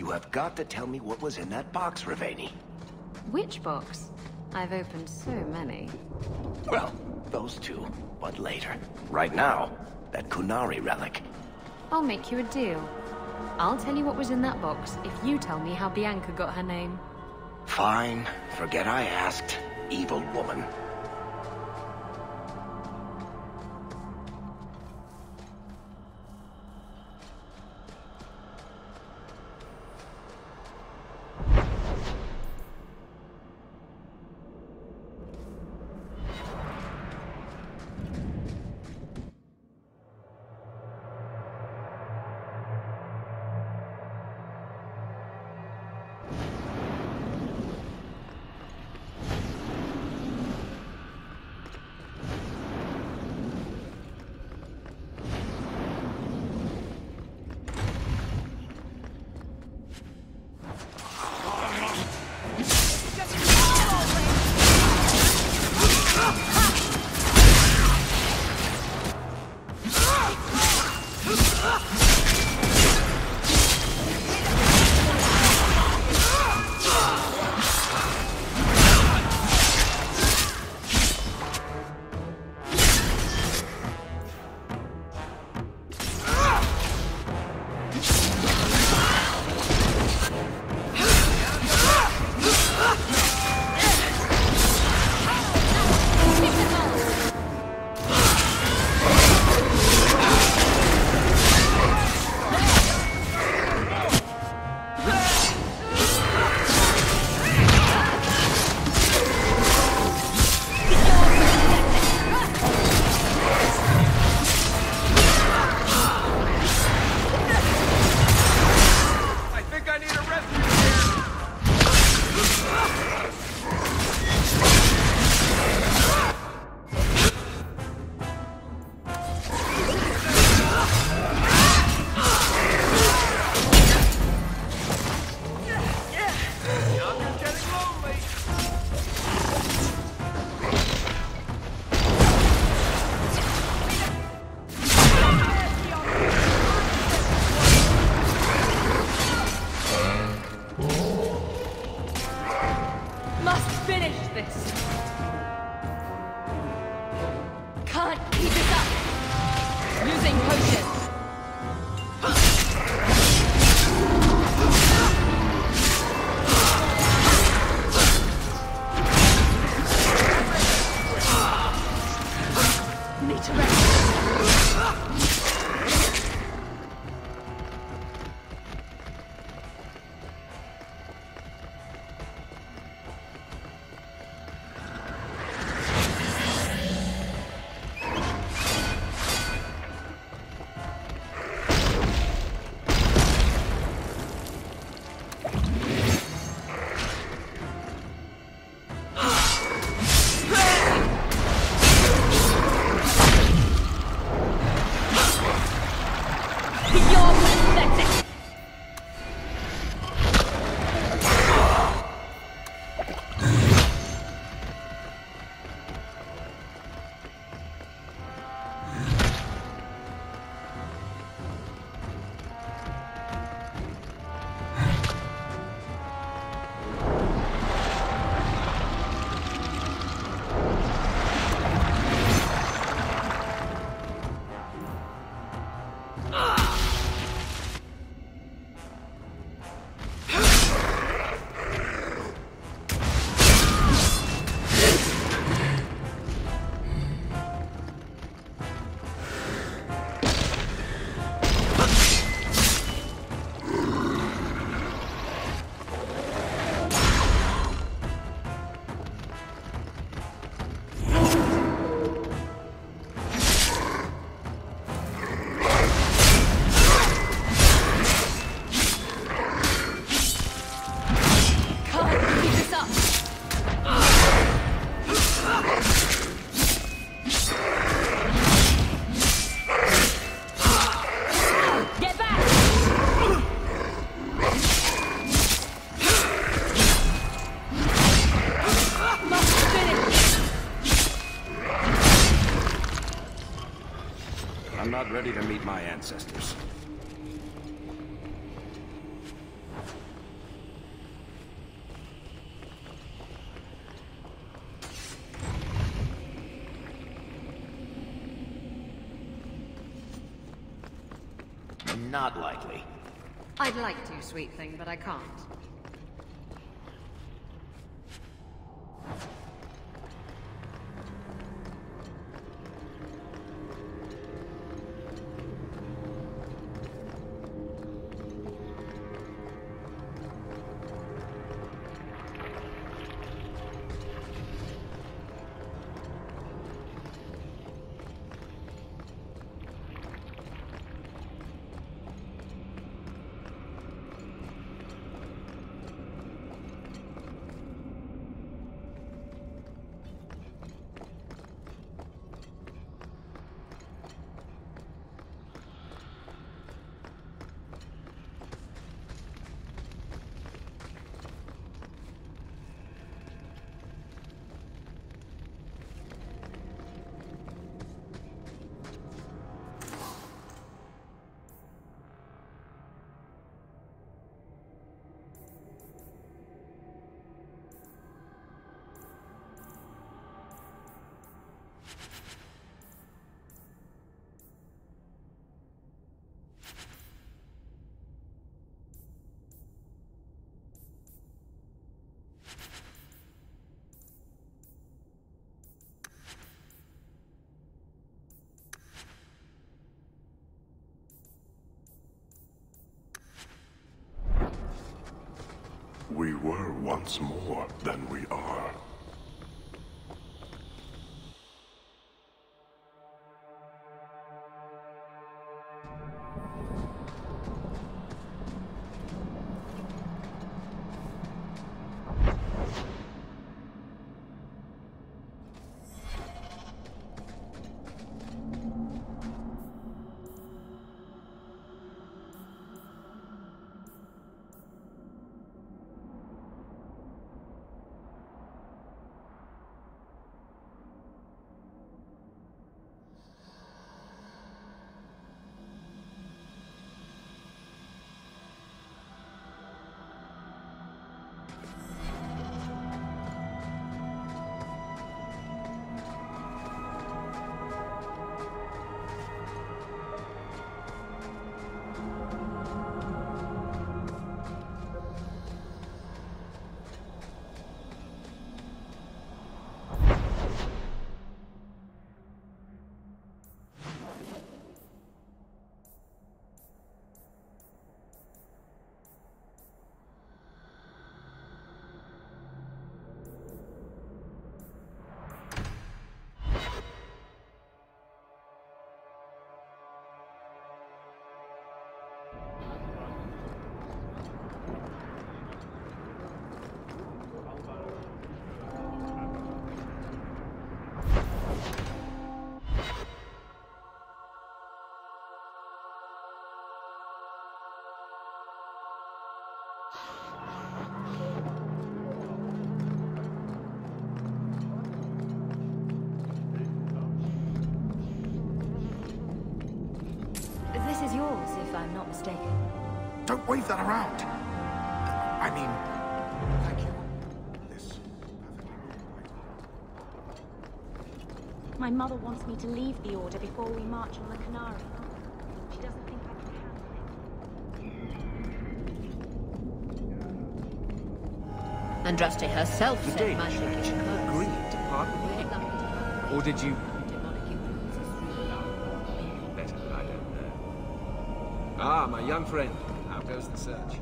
You have got to tell me what was in that box, Ravani. Which box? I've opened so many. Well, those two, but later. Right now, that Kunari relic. I'll make you a deal. I'll tell you what was in that box if you tell me how Bianca got her name. Fine. Forget I asked. Evil woman. I'm not ready to meet my ancestors. Not likely. I'd like to, sweet thing, but I can't. We were once more than we are. This is yours, if I'm not mistaken. Don't wave that around. I mean, thank you. This My mother wants me to leave the Order before we march on the Canary. She doesn't think I can handle it. Andraste herself The said Danish magic is agent close. agreed to partner with him. Or did you... Demonic influences through love. Better that I don't know. Ah, my young friend. How goes the search?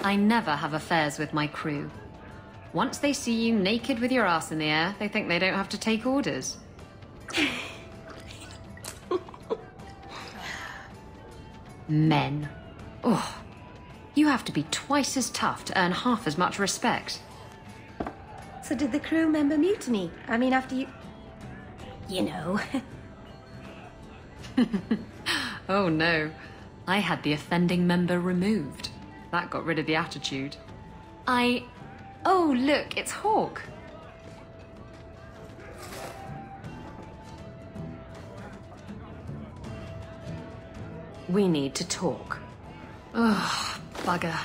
I never have affairs with my crew. Once they see you naked with your ass in the air, they think they don't have to take orders. Men. Oh, you have to be twice as tough to earn half as much respect. So did the crew member mutiny? I mean, after you... You know. Oh no, I had the offending member removed. That got rid of the attitude. Oh look, it's Hawk. We need to talk. Ugh, bugger.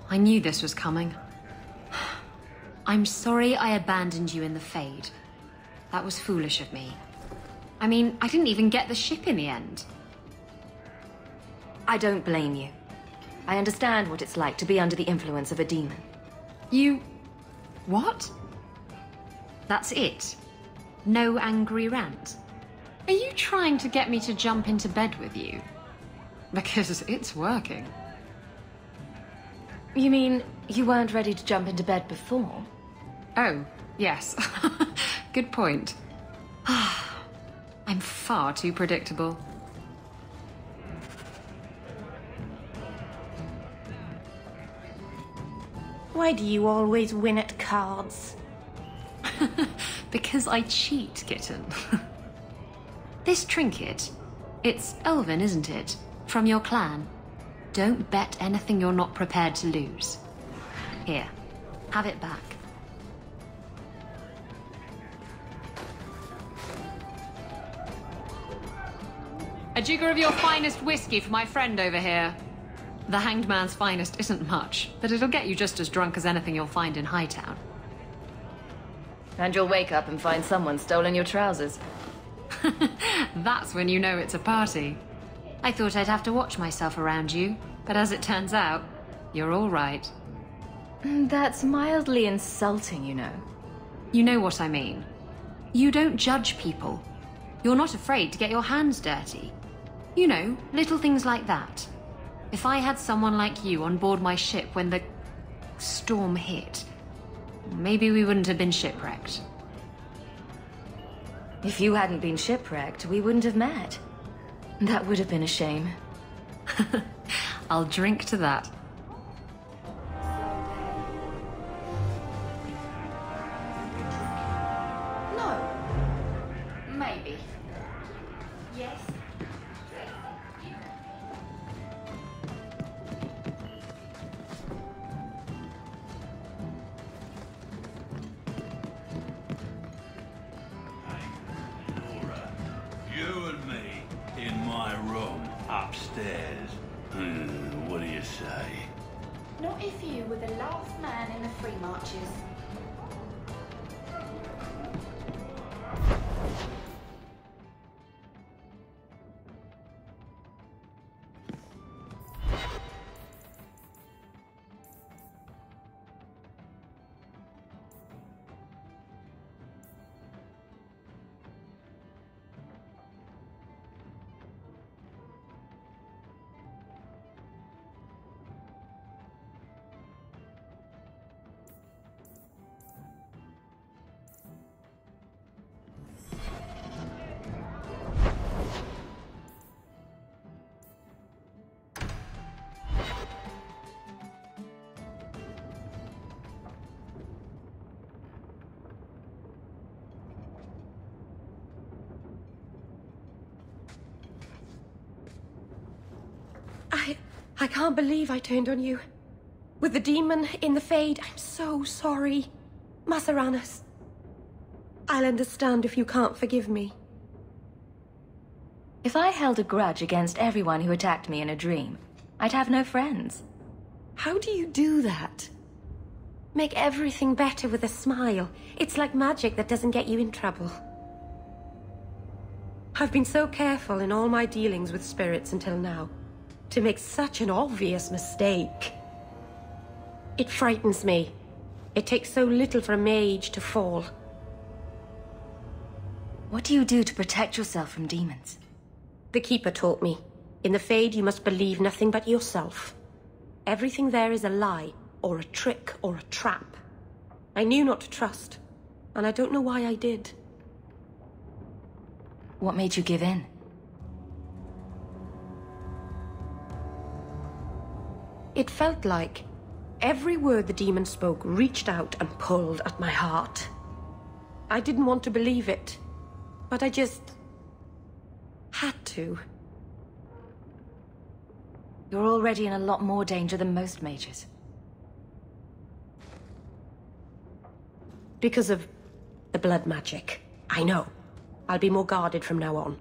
I knew this was coming. I'm sorry I abandoned you in the Fade. That was foolish of me. I mean, I didn't even get the ship in the end. I don't blame you. I understand what it's like to be under the influence of a demon. You... what? That's it? No angry rant? Are you trying to get me to jump into bed with you? Because it's working. You mean you weren't ready to jump into bed before? Oh, yes. Good point. I'm far too predictable. Why do you always win at cards? Because I cheat, kitten. This trinket, it's elven, isn't it? From your clan. Don't bet anything you're not prepared to lose. Here, have it back. A jigger of your finest whiskey for my friend over here. The Hanged Man's finest isn't much, but it'll get you just as drunk as anything you'll find in Hightown. And you'll wake up and find someone stolen your trousers. That's when you know it's a party. I thought I'd have to watch myself around you, but as it turns out, you're all right. That's mildly insulting, you know. You know what I mean. You don't judge people. You're not afraid to get your hands dirty. You know, little things like that. If I had someone like you on board my ship when the storm hit, maybe we wouldn't have been shipwrecked. If you hadn't been shipwrecked, we wouldn't have met. That would have been a shame. I'll drink to that. No. Maybe. Yes. You and me in my room upstairs. What do you say? Not if you were the last man in the Free Marches. I can't believe I turned on you. With the demon in the Fade, I'm so sorry. Masaranas. I'll understand if you can't forgive me. If I held a grudge against everyone who attacked me in a dream, I'd have no friends. How do you do that? Make everything better with a smile. It's like magic that doesn't get you in trouble. I've been so careful in all my dealings with spirits until now. To make such an obvious mistake. It frightens me. It takes so little for a mage to fall. What do you do to protect yourself from demons? The Keeper taught me. In the Fade, you must believe nothing but yourself. Everything there is a lie, or a trick, or a trap. I knew not to trust, and I don't know why I did. What made you give in? It felt like every word the demon spoke reached out and pulled at my heart. I didn't want to believe it, but I just had to. You're already in a lot more danger than most mages. Because of the blood magic. I know. I'll be more guarded from now on.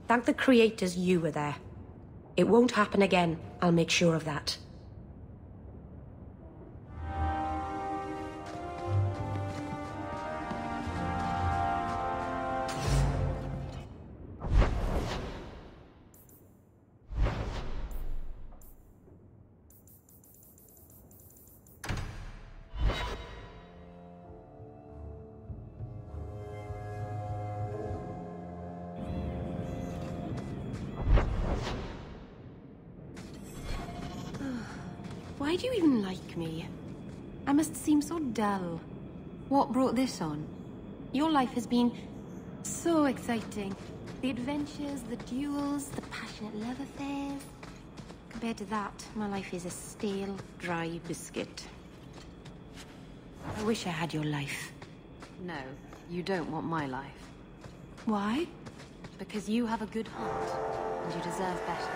Thank the creators you were there. It won't happen again. I'll make sure of that. Why do you even like me? I must seem so dull. What brought this on? Your life has been so exciting. The adventures, the duels, the passionate love affairs. Compared to that, my life is a stale, dry biscuit. I wish I had your life. No, you don't want my life. Why? Because you have a good heart, and you deserve better.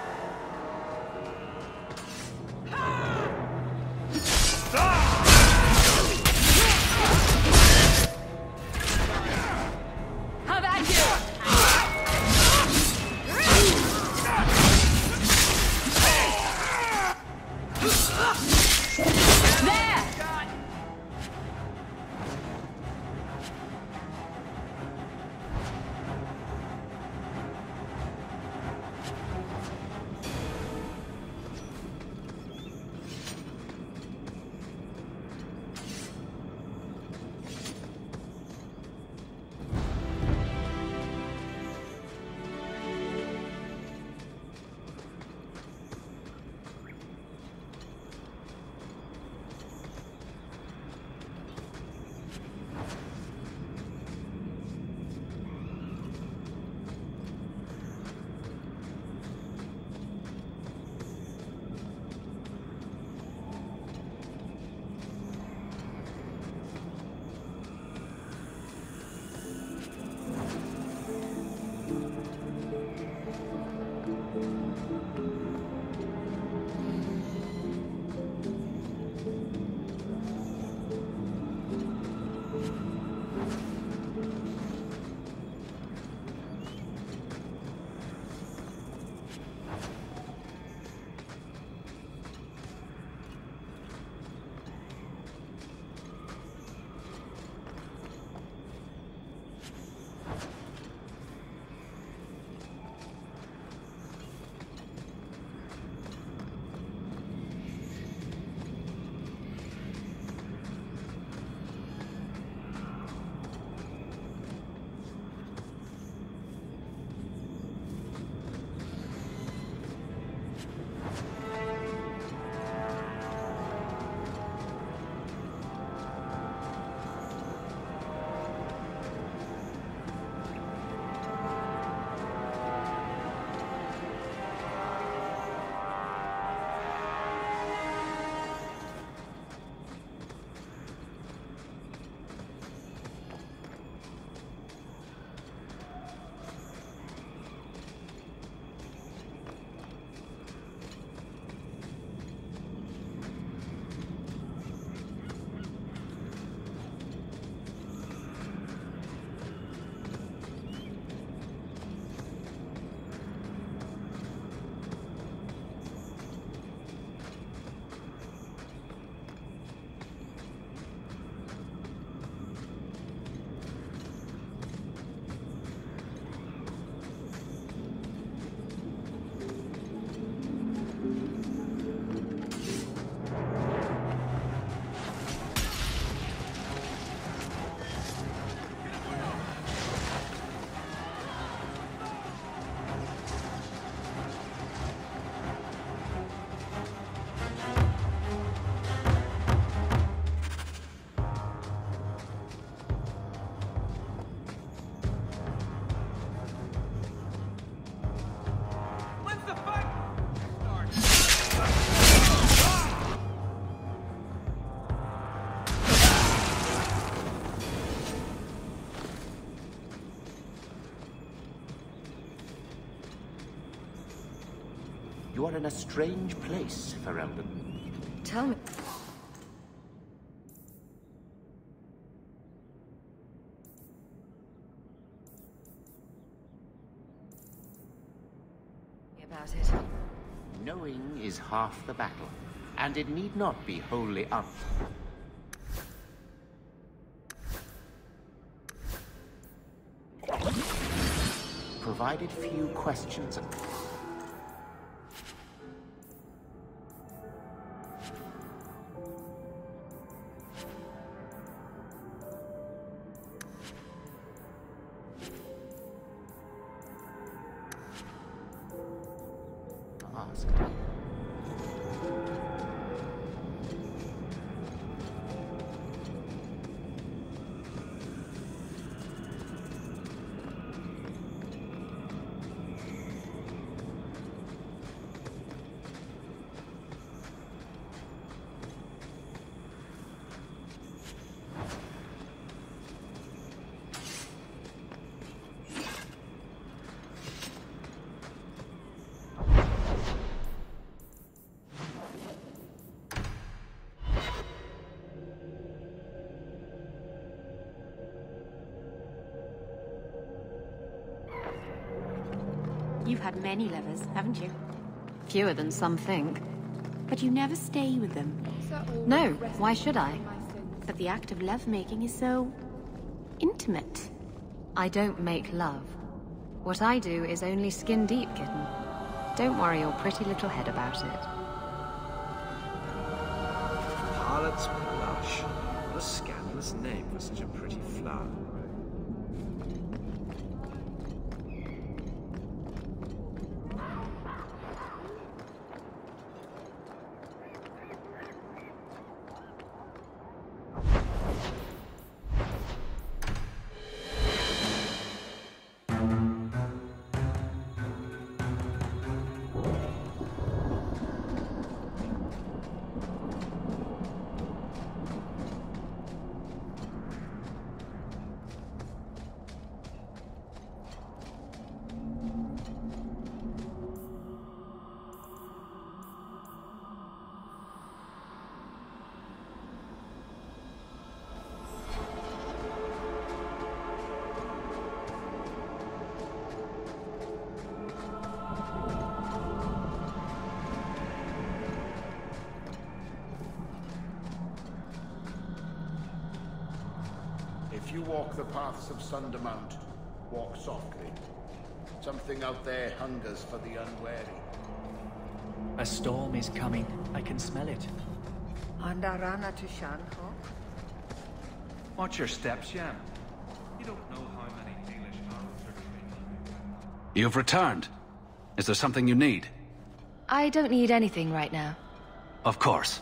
You are in a strange place, Ferelden. Tell me. About it. is half the battle, and it need not be wholly up. Provided few questions. Ask. You've had many lovers, haven't you? Fewer than some think. But you never stay with them. No, why should I? But the act of lovemaking is so... intimate. I don't make love. What I do is only skin deep, kitten. Don't worry your pretty little head about it. Harlot's Blush. What a scandalous name for such a pretty flower. If you walk the paths of Sundermount, walk softly. Something out there hungers for the unwary. A storm is coming. I can smell it. Andarana to Shanho. Watch your steps, Yam. You don't know how many English arrows are trained. You've returned. Is there something you need? I don't need anything right now. Of course.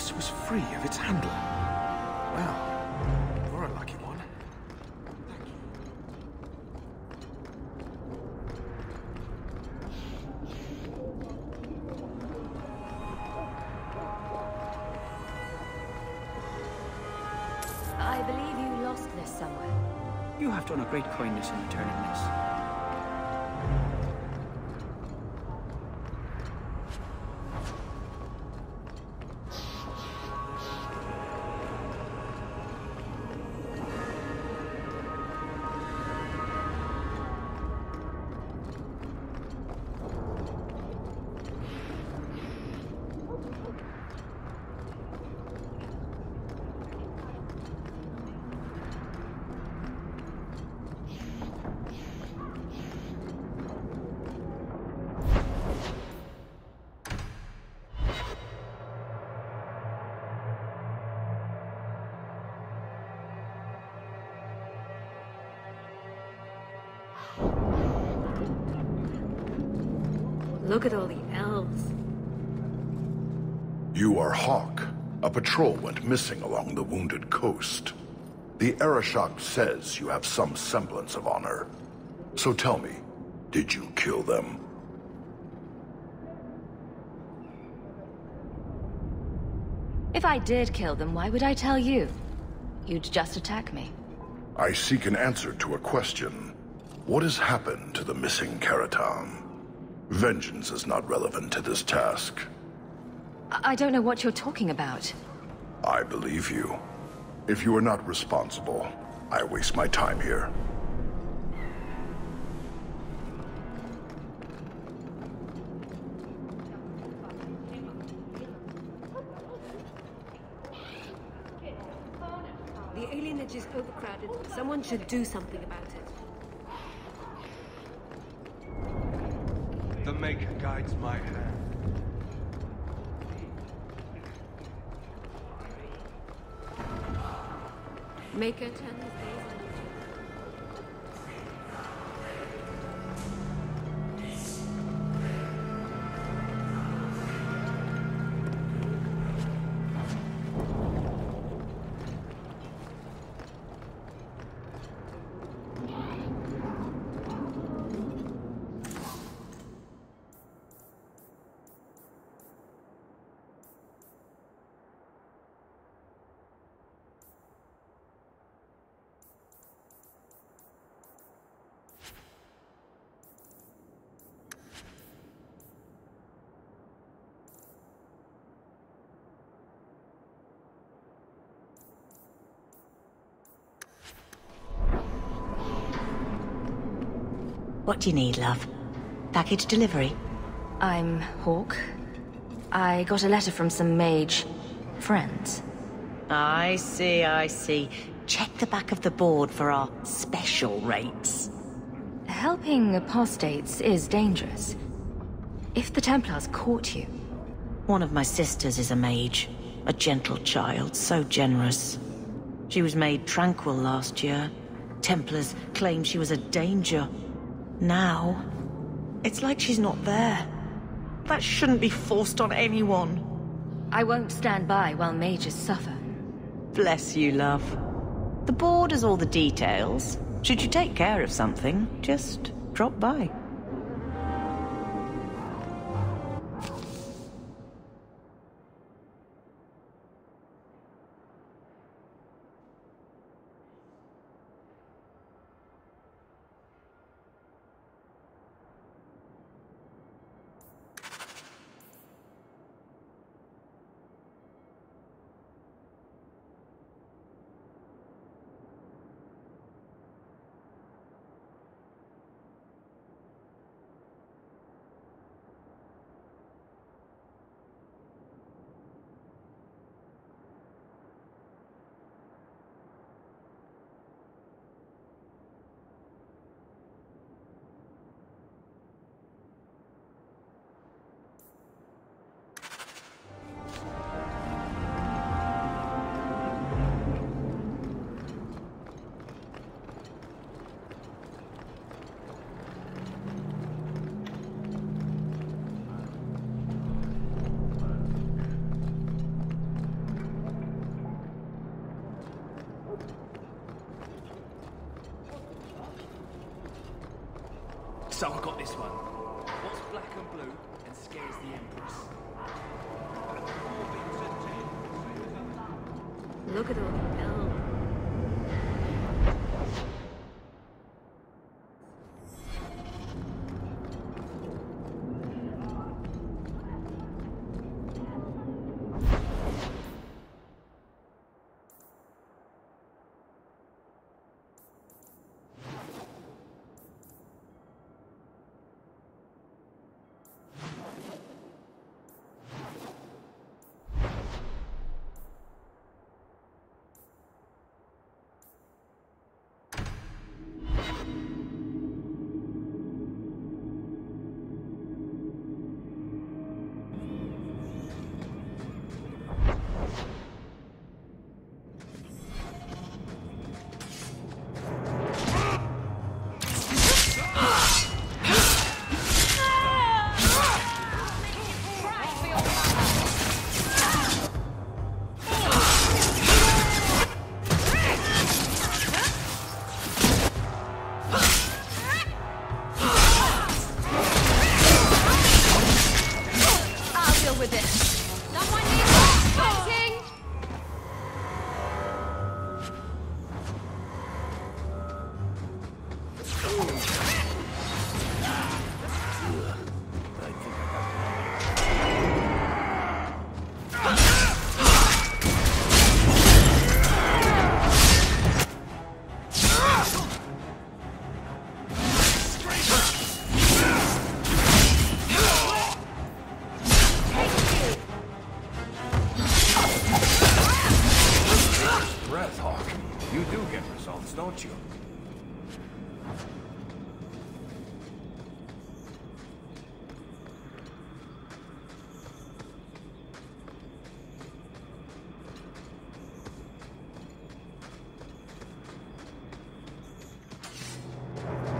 this was free of its handler. Well, you're a lucky one. Thank you. I believe you lost this somewhere. You have done a great kindness in returning this. Look at all the elves. You are Hawk. A patrol went missing along the Wounded Coast. The Arashok says you have some semblance of honor. So tell me, did you kill them? If I did kill them, why would I tell you? You'd just attack me. I seek an answer to a question. What has happened to the missing Karatam? Vengeance is not relevant to this task. I don't know what you're talking about. I believe you. If you are not responsible, I waste my time here. The alienage is overcrowded. Someone should do something about it. The Maker guides my hand. Maker turn his gaze on you. What do you need, love? Package delivery? I'm Hawk. I got a letter from some mage friends. I see, I see. Check the back of the board for our special rates. Helping apostates is dangerous. If the Templars caught you... One of my sisters is a mage. A gentle child, so generous. She was made tranquil last year. Templars claimed she was a danger. Now, it's like she's not there. That shouldn't be forced on anyone. I won't stand by while mages suffer. Bless you, love. The board has all the details. Should you take care of something, just drop by. Some got this one. What's black and blue and scares the Empress? Look at all the bells. Don't you?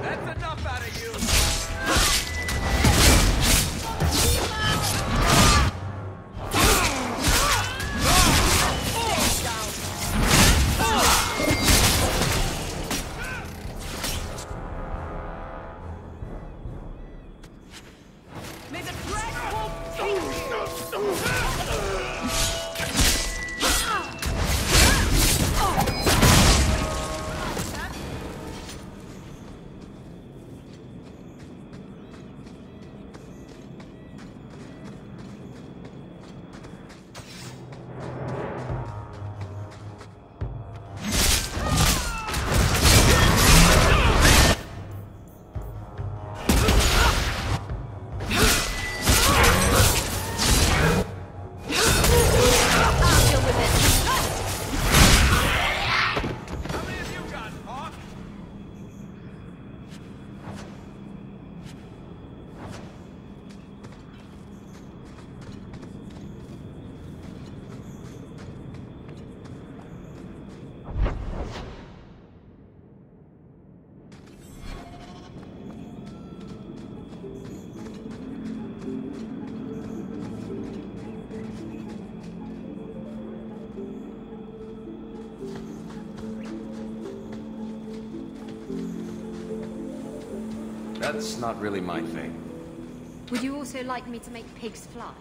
That's enough out of you! That's not really my thing. Would you also like me to make pigs fly?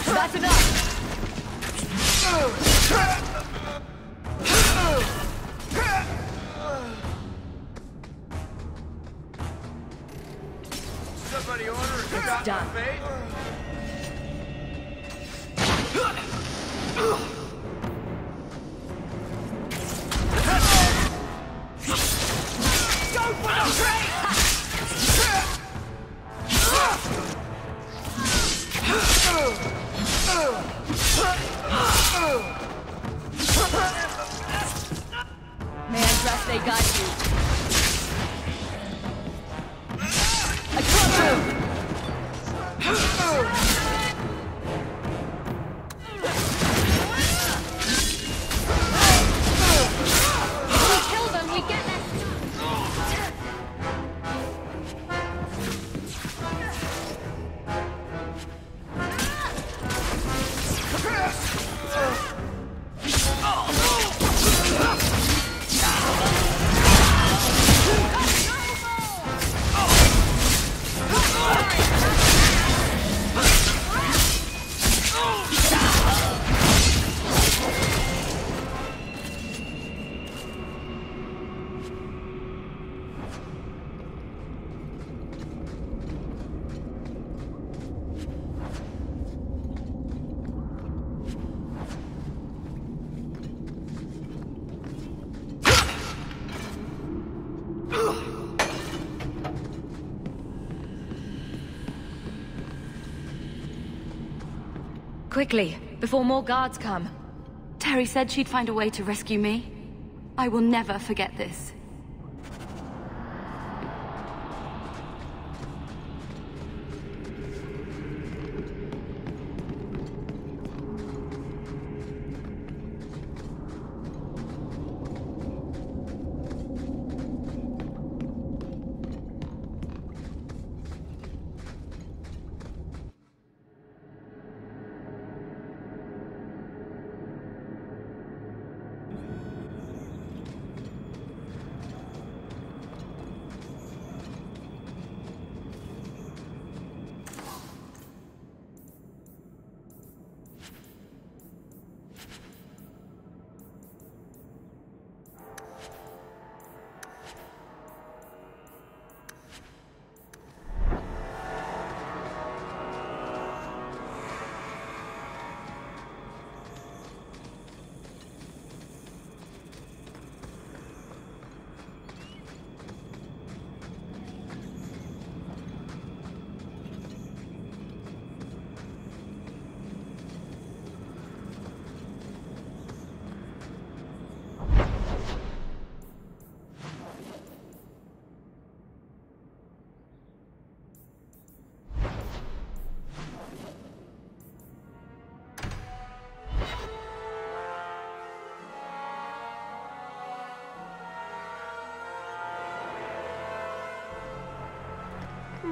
That's enough! Quickly, before more guards come. Terry said she'd find a way to rescue me. I will never forget this.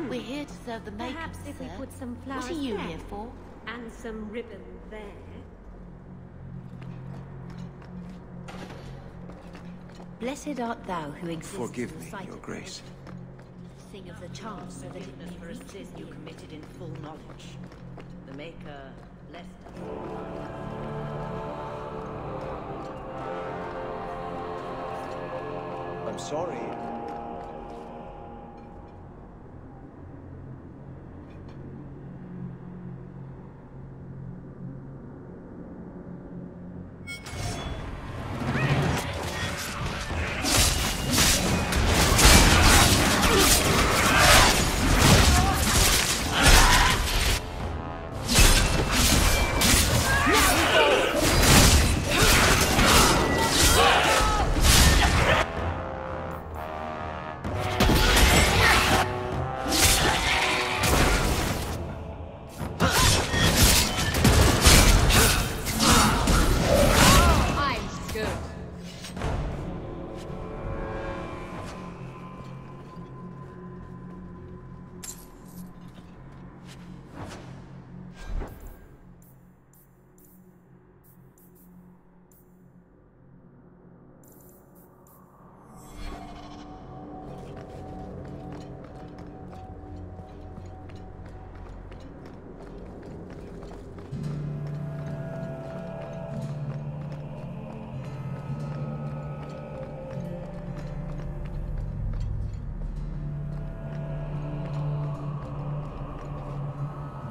We're here to serve the makeup, Perhaps if we sir. put some flowers What are you there, here for? and some ribbon there. Blessed art thou who exists Forgive in me, sight Your of Grace. Sing of the charm forgiveness for a sin you committed in full knowledge. The Maker blessed us. I'm sorry.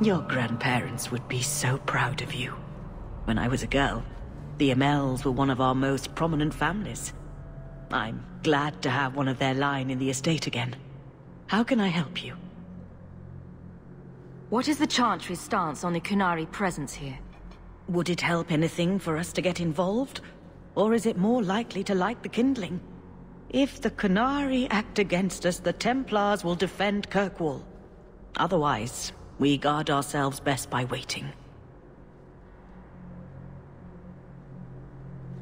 Your grandparents would be so proud of you. When I was a girl, the Amels were one of our most prominent families. I'm glad to have one of their line in the estate again. How can I help you? What is the Chantry's stance on the Kunari presence here? Would it help anything for us to get involved? Or is it more likely to light the kindling? If the Kunari act against us, the Templars will defend Kirkwall. Otherwise, we guard ourselves best by waiting.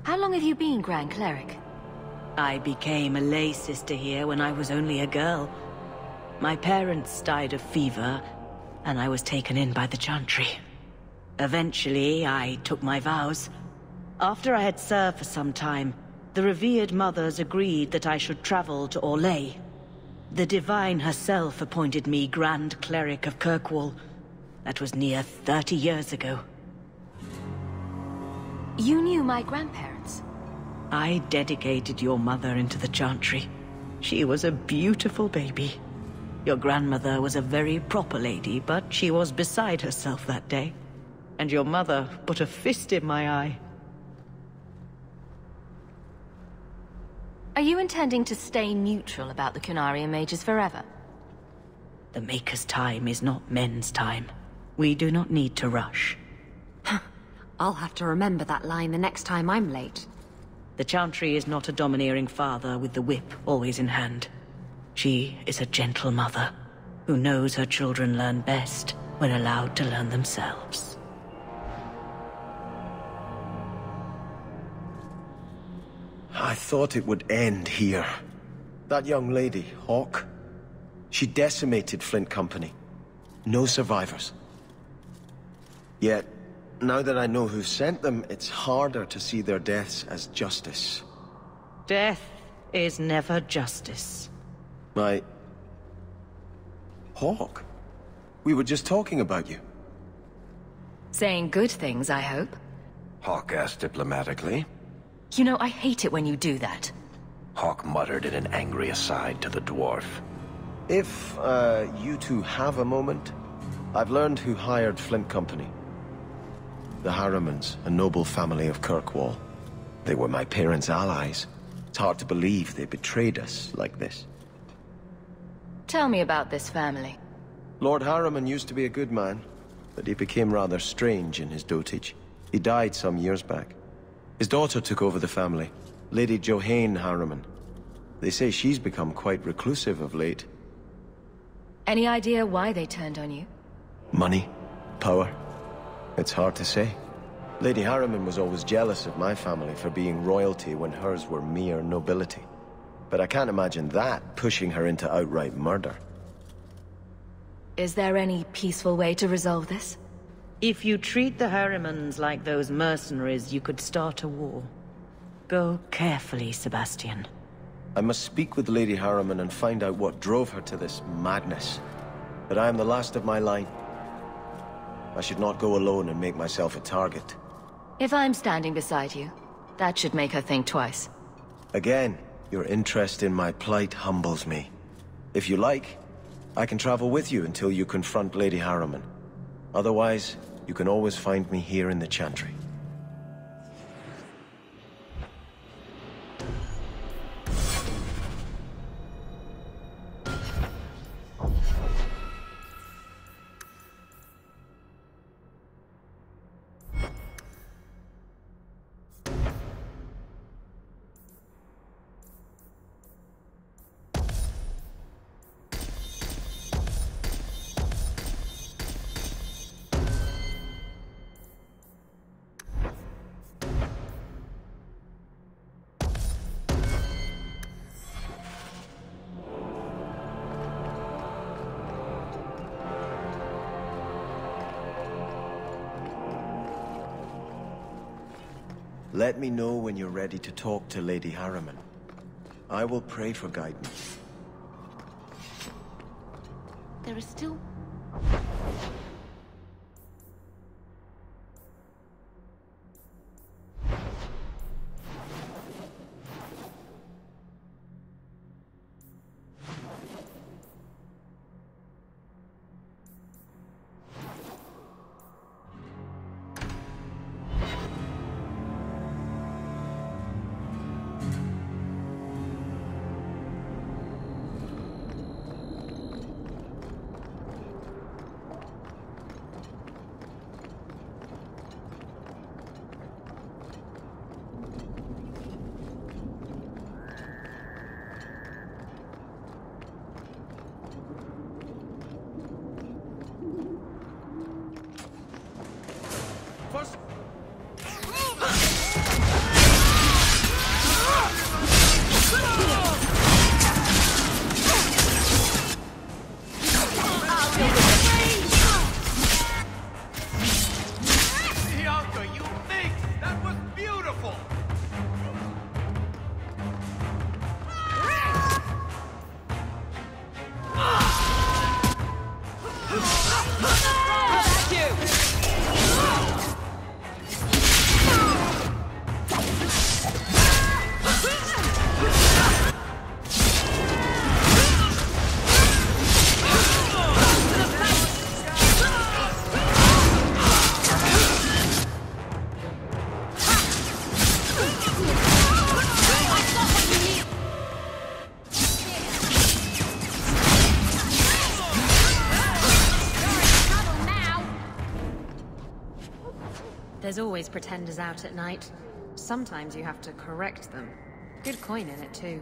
How long have you been Grand Cleric? I became a lay sister here when I was only a girl. My parents died of fever, and I was taken in by the Chantry. Eventually, I took my vows. After I had served for some time, the revered mothers agreed that I should travel to Orlais. The Divine herself appointed me Grand Cleric of Kirkwall. That was near 30 years ago. You knew my grandparents? I dedicated your mother into the Chantry. She was a beautiful baby. Your grandmother was a very proper lady, but she was beside herself that day. And your mother put a fist in my eye. Are you intending to stay neutral about the Kunari mages forever? The Maker's time is not men's time. We do not need to rush. I'll have to remember that line the next time I'm late. The Chantry is not a domineering father with the whip always in hand. She is a gentle mother who knows her children learn best when allowed to learn themselves. I thought it would end here. That young lady, Hawke, she decimated Flint Company. No survivors. Yet, now that I know who sent them, it's harder to see their deaths as justice. Death is never justice. Hawke? We were just talking about you. Saying good things, I hope. Hawke asked diplomatically. You know, I hate it when you do that. Hawke muttered in an angry aside to the dwarf. If, you two have a moment, I've learned who hired Flint Company. The Harrimans, a noble family of Kirkwall. They were my parents' allies. It's hard to believe they betrayed us like this. Tell me about this family. Lord Harriman used to be a good man, but he became rather strange in his dotage. He died some years back. His daughter took over the family, Lady Johanne Harriman. They say she's become quite reclusive of late. Any idea why they turned on you? Money? Power? It's hard to say. Lady Harriman was always jealous of my family for being royalty when hers were mere nobility. But I can't imagine that pushing her into outright murder. Is there any peaceful way to resolve this? If you treat the Harrimans like those mercenaries, you could start a war. Go carefully, Sebastian. I must speak with Lady Harriman and find out what drove her to this madness. But I am the last of my line. I should not go alone and make myself a target. If I'm standing beside you, that should make her think twice. Again, your interest in my plight humbles me. If you like, I can travel with you until you confront Lady Harriman. Otherwise, you can always find me here in the Chantry. Let me know when you're ready to talk to Lady Harriman. I will pray for guidance. There is still... There's always pretenders out at night. Sometimes you have to correct them. Good coin in it, too.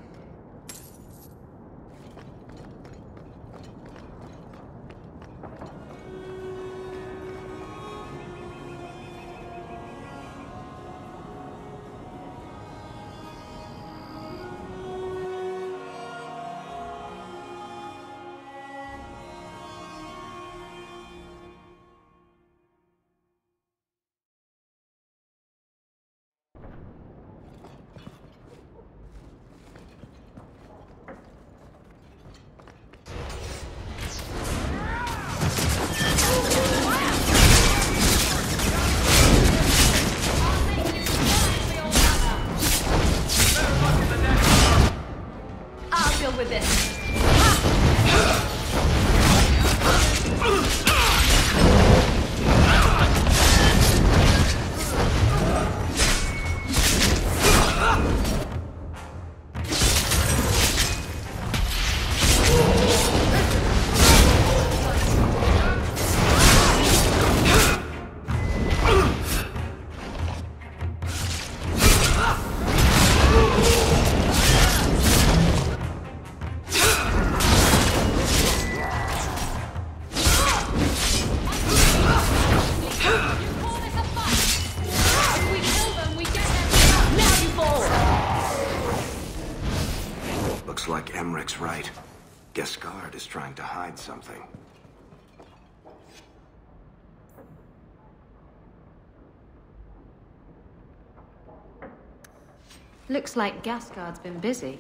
Right. Gascard is trying to hide something. Looks like Gascard's been busy.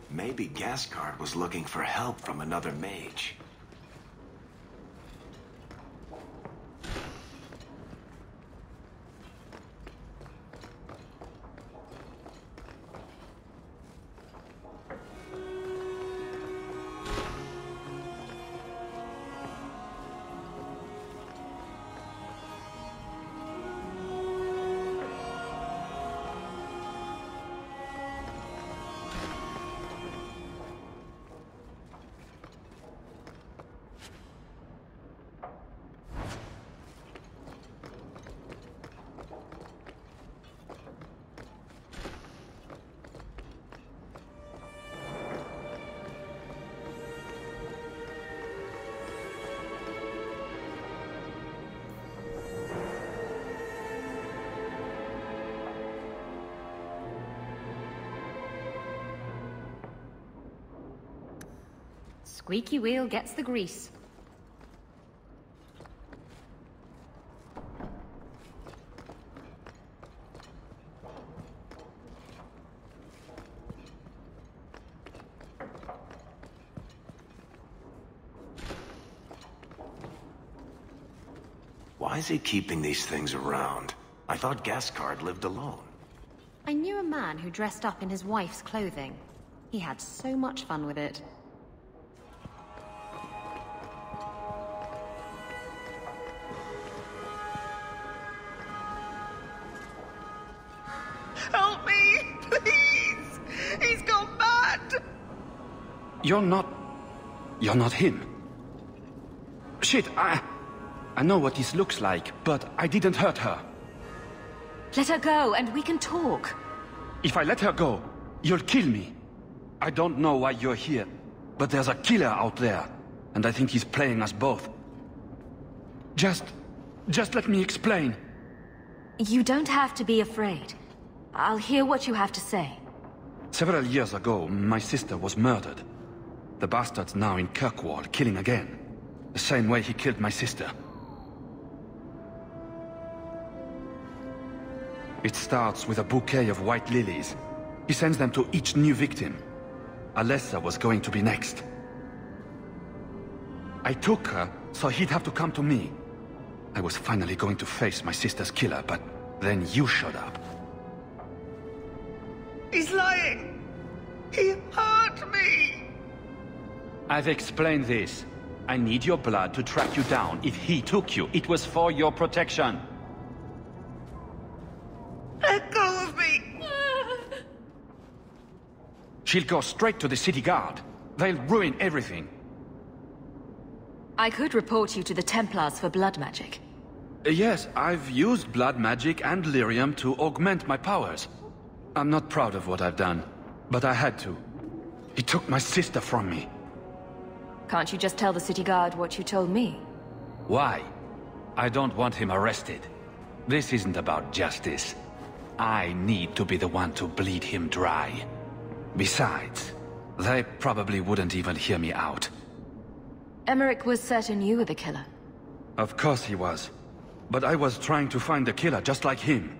Maybe Gascard was looking for help from another mage. Squeaky wheel gets the grease. Why is he keeping these things around? I thought Gascard lived alone. I knew a man who dressed up in his wife's clothing. He had so much fun with it. Help me, please! He's gone mad! You're not him. Shit, I know what this looks like, but I didn't hurt her. Let her go, and we can talk. If I let her go, you'll kill me. I don't know why you're here, but there's a killer out there, and I think he's playing us both. Just let me explain. You don't have to be afraid. I'll hear what you have to say. Several years ago, my sister was murdered. The bastard's now in Kirkwall, killing again. The same way he killed my sister. It starts with a bouquet of white lilies. He sends them to each new victim. Alessa was going to be next. I took her, so he'd have to come to me. I was finally going to face my sister's killer, but then you showed up. He's lying! He hurt me! I've explained this. I need your blood to track you down. If he took you, it was for your protection. Let go of me! She'll go straight to the city guard. They'll ruin everything. I could report you to the Templars for blood magic. Yes, I've used blood magic and lyrium to augment my powers. I'm not proud of what I've done, but I had to. He took my sister from me. Can't you just tell the city guard what you told me? Why? I don't want him arrested. This isn't about justice. I need to be the one to bleed him dry. Besides, they probably wouldn't even hear me out. Emmerich was certain you were the killer. Of course he was. But I was trying to find the killer just like him.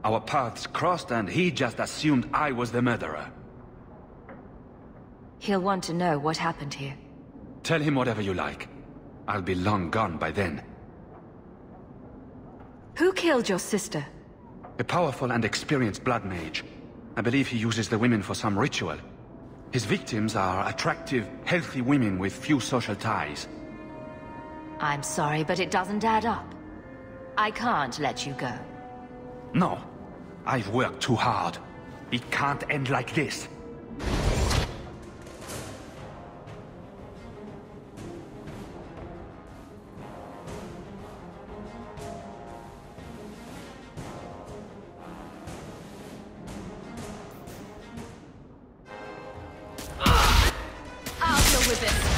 Our paths crossed and he just assumed I was the murderer. He'll want to know what happened here. Tell him whatever you like. I'll be long gone by then. Who killed your sister? A powerful and experienced blood mage. I believe he uses the women for some ritual. His victims are attractive, healthy women with few social ties. I'm sorry, but it doesn't add up. I can't let you go. No. I've worked too hard. It can't end like this. I'll deal with it.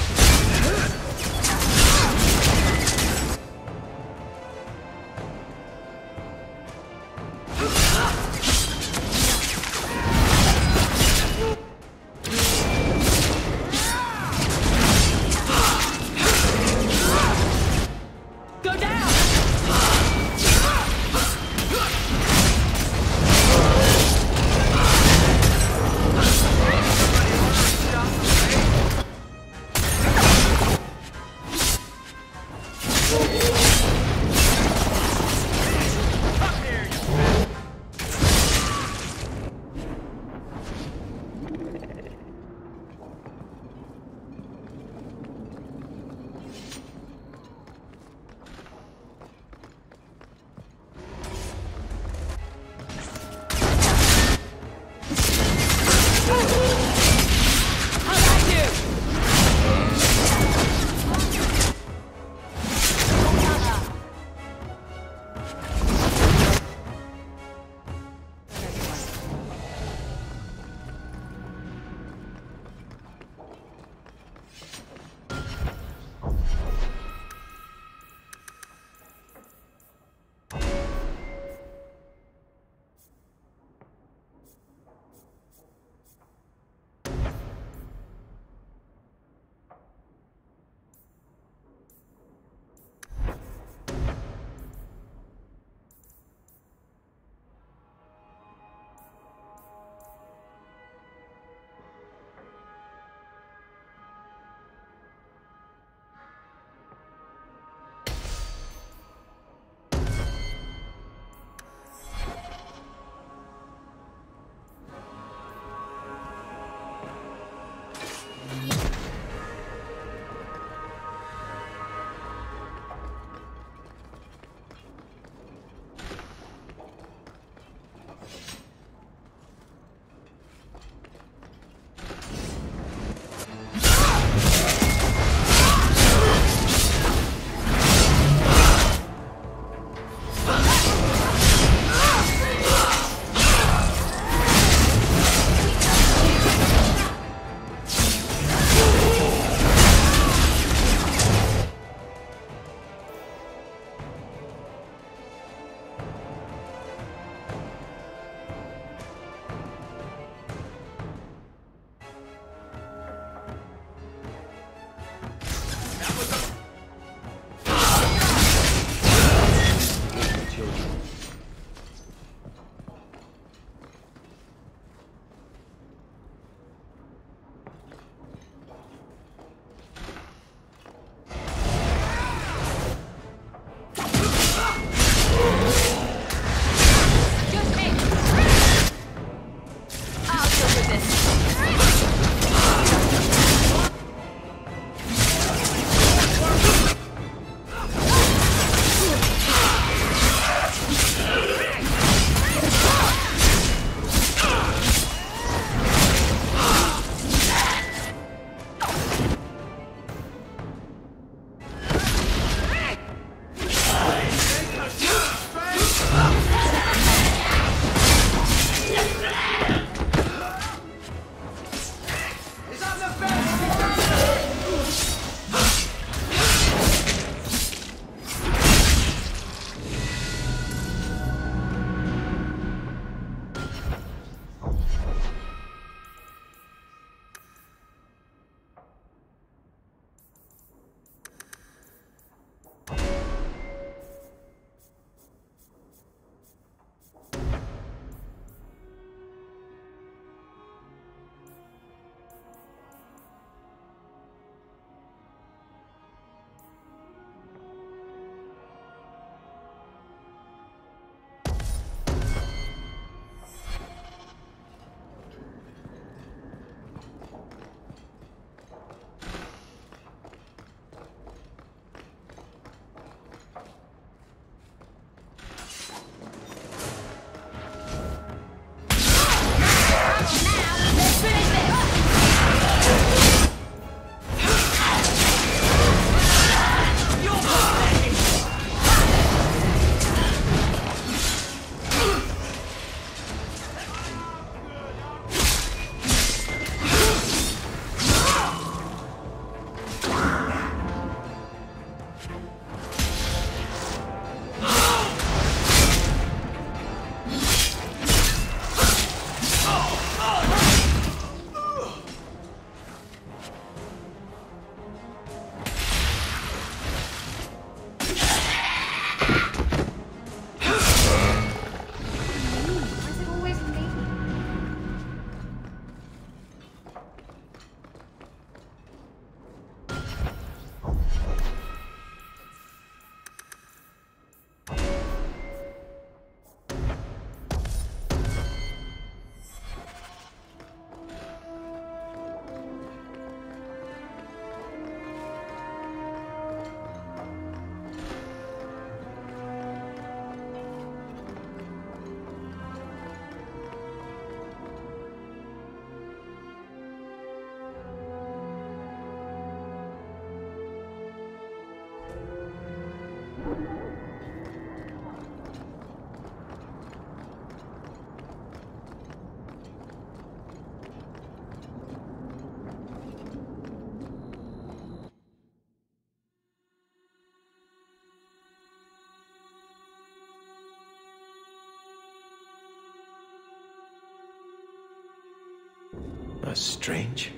That's strange.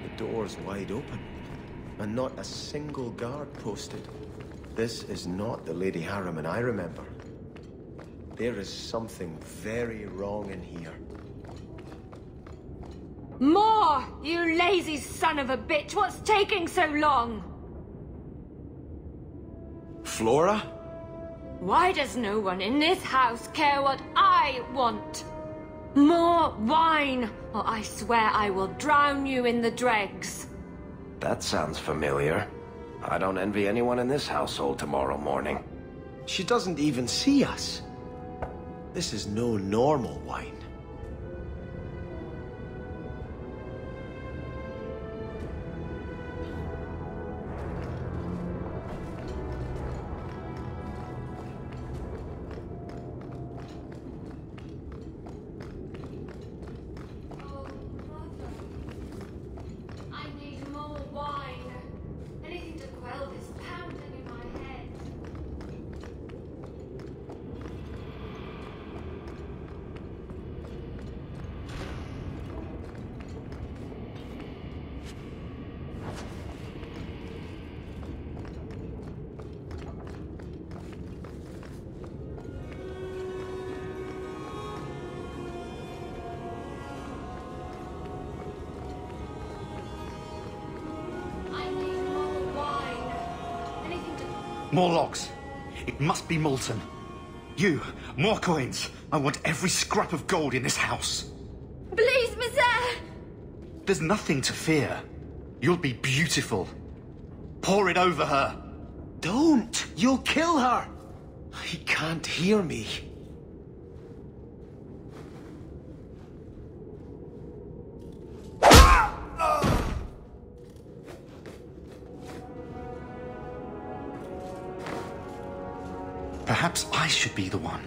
The door's wide open, and not a single guard posted. This is not the Lady Harriman I remember. There is something very wrong in here. More! You lazy son of a bitch! What's taking so long? Flora? Why does no one in this house care what I want? More wine, or I swear I will drown you in the dregs. That sounds familiar. I don't envy anyone in this household tomorrow morning. She doesn't even see us. This is no normal wine. More logs. It must be molten. You, more coins. I want every scrap of gold in this house. Please, monsieur! There's nothing to fear. You'll be beautiful. Pour it over her. Don't! You'll kill her! He can't hear me. Perhaps I should be the one.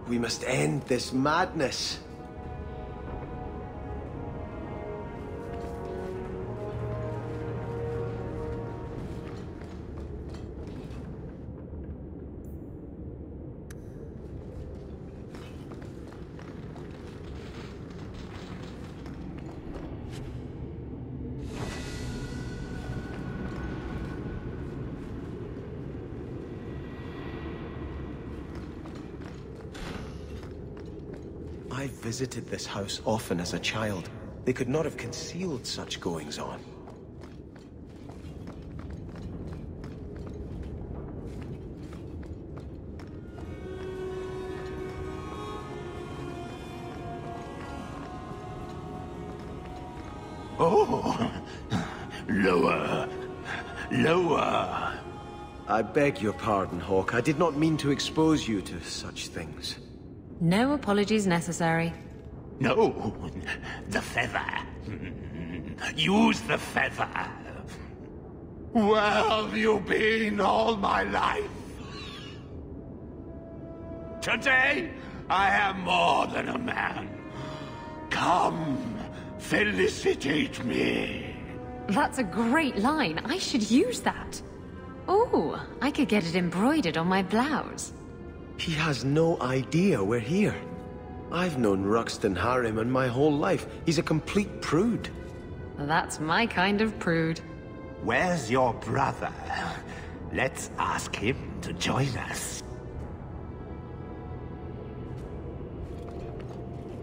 We must end this madness. I visited this house often as a child. They could not have concealed such goings-on. Oh! Lower! Lower! I beg your pardon, Hawk. I did not mean to expose you to such things. No apologies necessary. No, the feather. Use the feather. Where have you been all my life? Today, I am more than a man. Come, felicitate me. That's a great line. I should use that. Oh, I could get it embroidered on my blouse. He has no idea we're here. I've known Ruxton Harriman my whole life. He's a complete prude. That's my kind of prude. Where's your brother? Let's ask him to join us.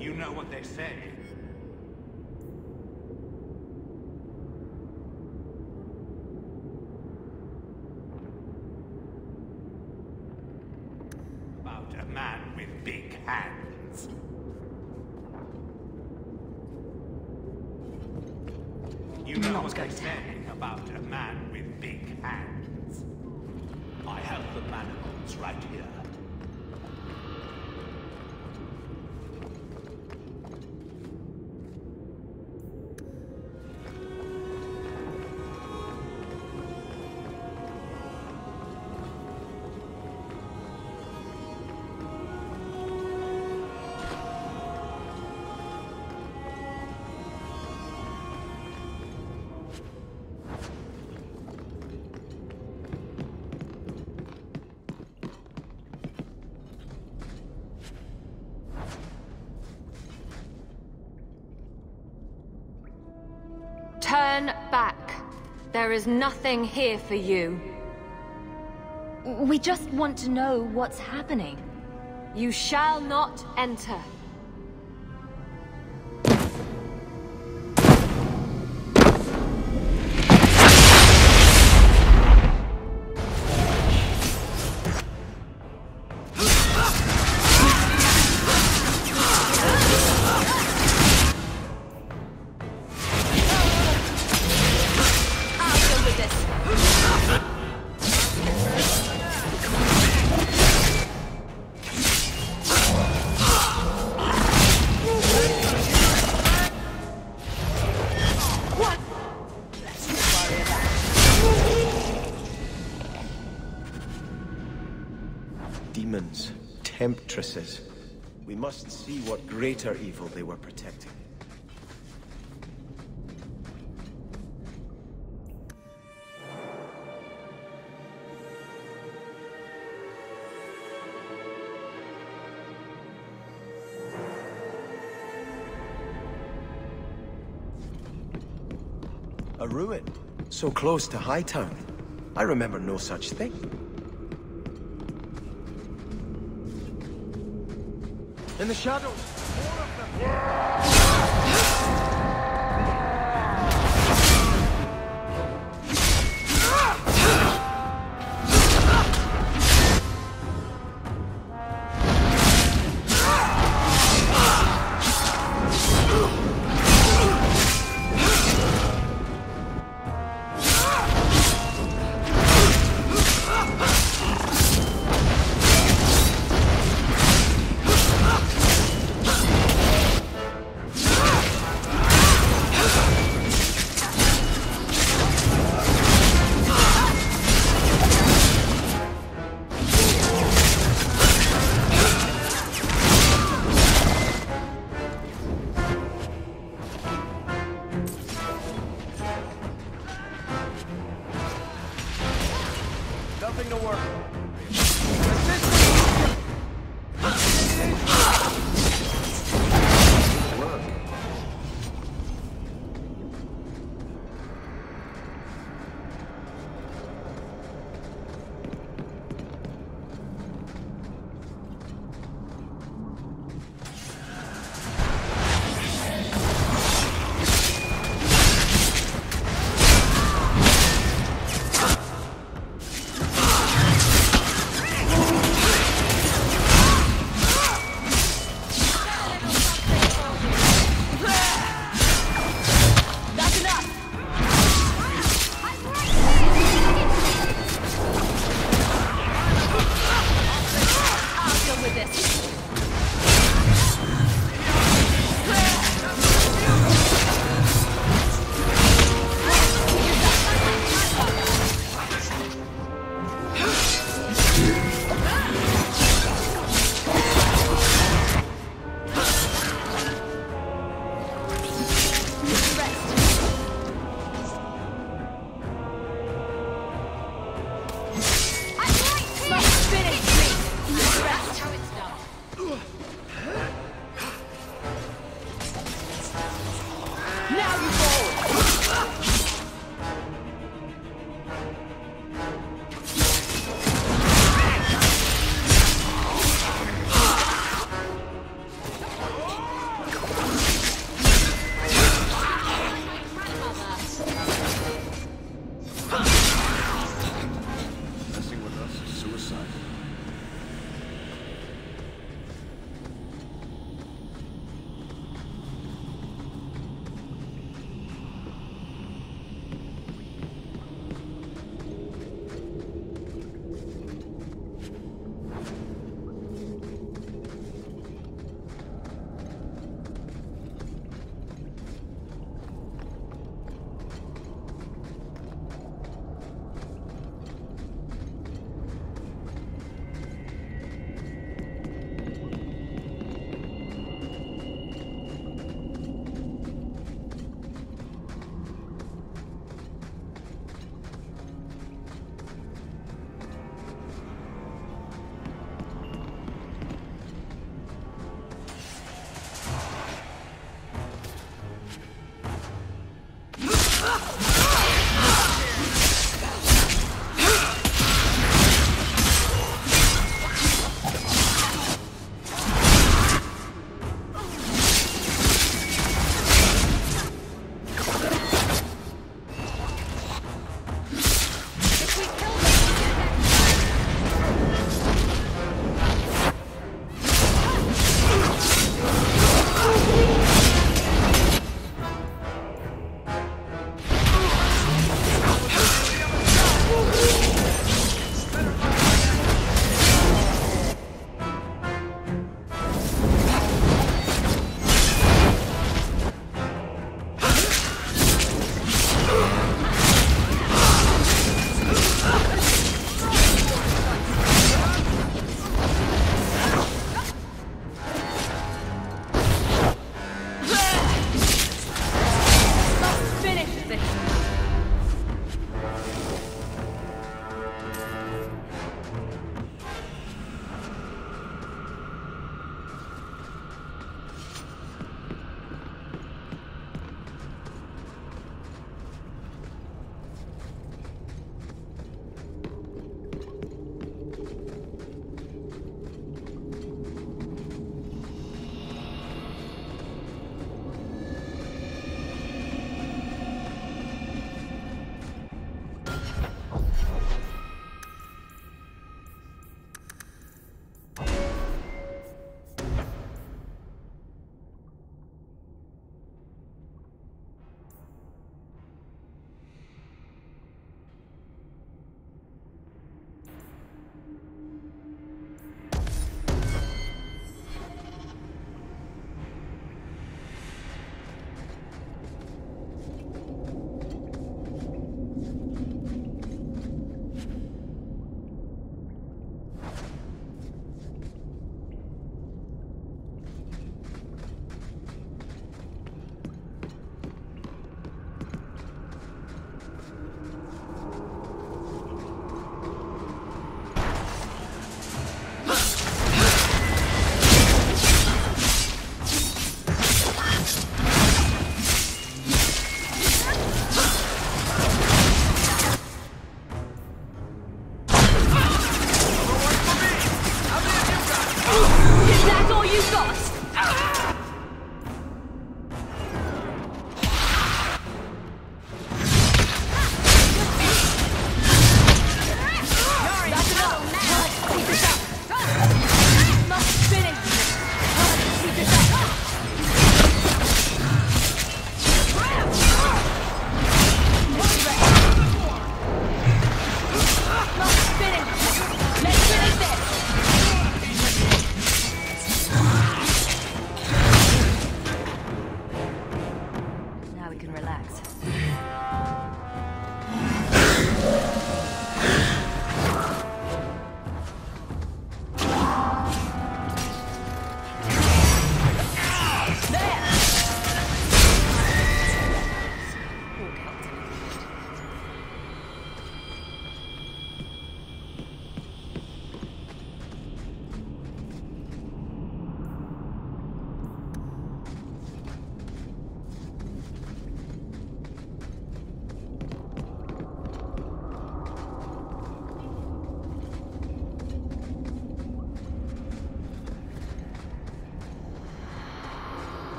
You know what they say. About a man with big hands. You know what they say about a man with big hands. I have the manacles right here. There is nothing here for you. We just want to know what's happening. You shall not enter. Demons, temptresses. We must see what greater evil they were protecting. A ruin, so close to Hightown. I remember no such thing. In the shadows! More of them! Nothing to work.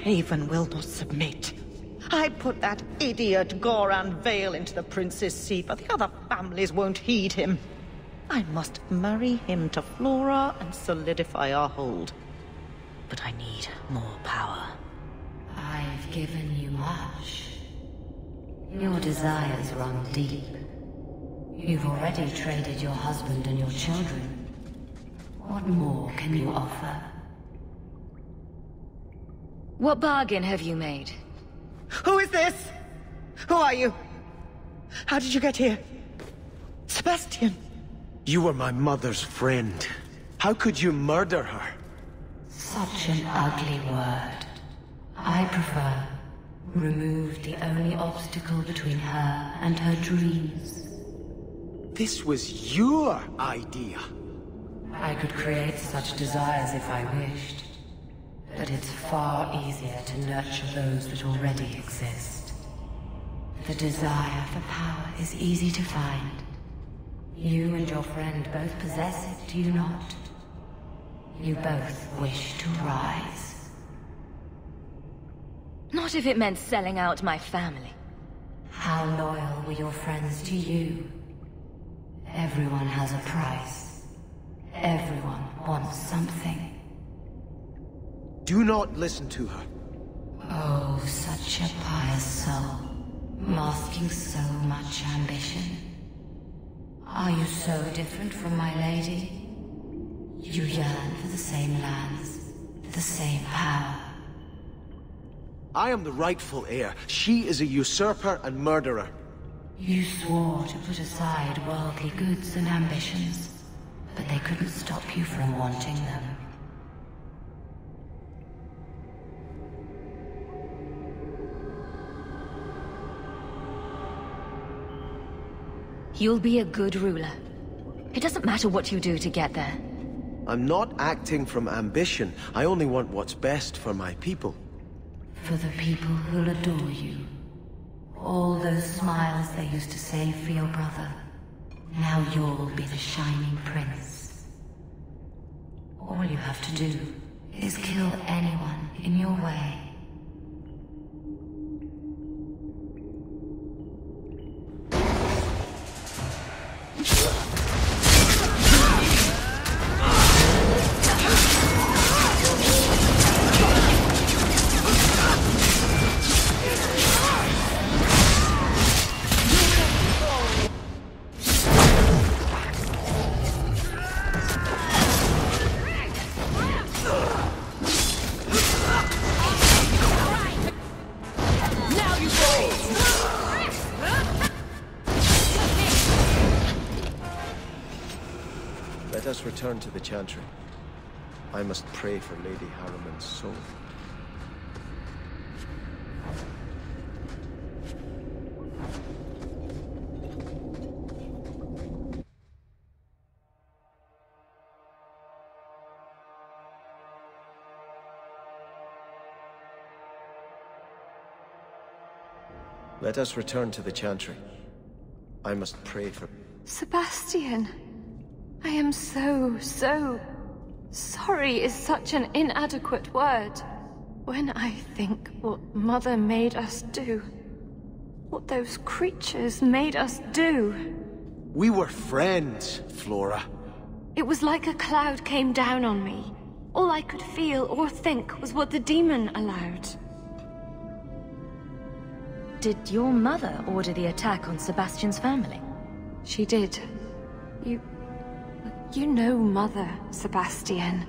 Starkhaven will not submit. I put that idiot Goran Vale into the Prince's Sea, but the other families won't heed him. I must marry him to Flora and solidify our hold. But I need more power. I've given you much. Your desires run deep. You've already traded your husband and your children. What more can you offer? What bargain have you made? Who is this? Who are you? How did you get here? Sebastian! You were my mother's friend. How could you murder her? Such an ugly word. I prefer remove the only obstacle between her and her dreams. This was your idea. I could create such desires if I wished. But it's far easier to nurture those that already exist. The desire for power is easy to find. You and your friend both possess it, do you not? You both wish to rise. Not if it meant selling out my family. How loyal were your friends to you? Everyone has a price. Everyone wants something. Do not listen to her. Oh, such a pious soul, masking so much ambition. Are you so different from my lady? You yearn for the same lands, the same power. I am the rightful heir. She is a usurper and murderer. You swore to put aside worldly goods and ambitions, but they couldn't stop you from wanting them. You'll be a good ruler. It doesn't matter what you do to get there. I'm not acting from ambition. I only want what's best for my people. For the people who'll adore you. All those smiles they used to save for your brother. Now you'll be the shining prince. All you have to do is kill anyone in your way. Let us return to the Chantry. I must pray for Lady Harriman's soul. Let us return to the Chantry. I must pray for... Sebastian, I am so sorry is such an inadequate word. When I think what Mother made us do, what those creatures made us do. We were friends, Flora. It was like a cloud came down on me. All I could feel or think was what the demon allowed. Did your mother order the attack on Sebastian's family? She did. You know Mother, Sebastian.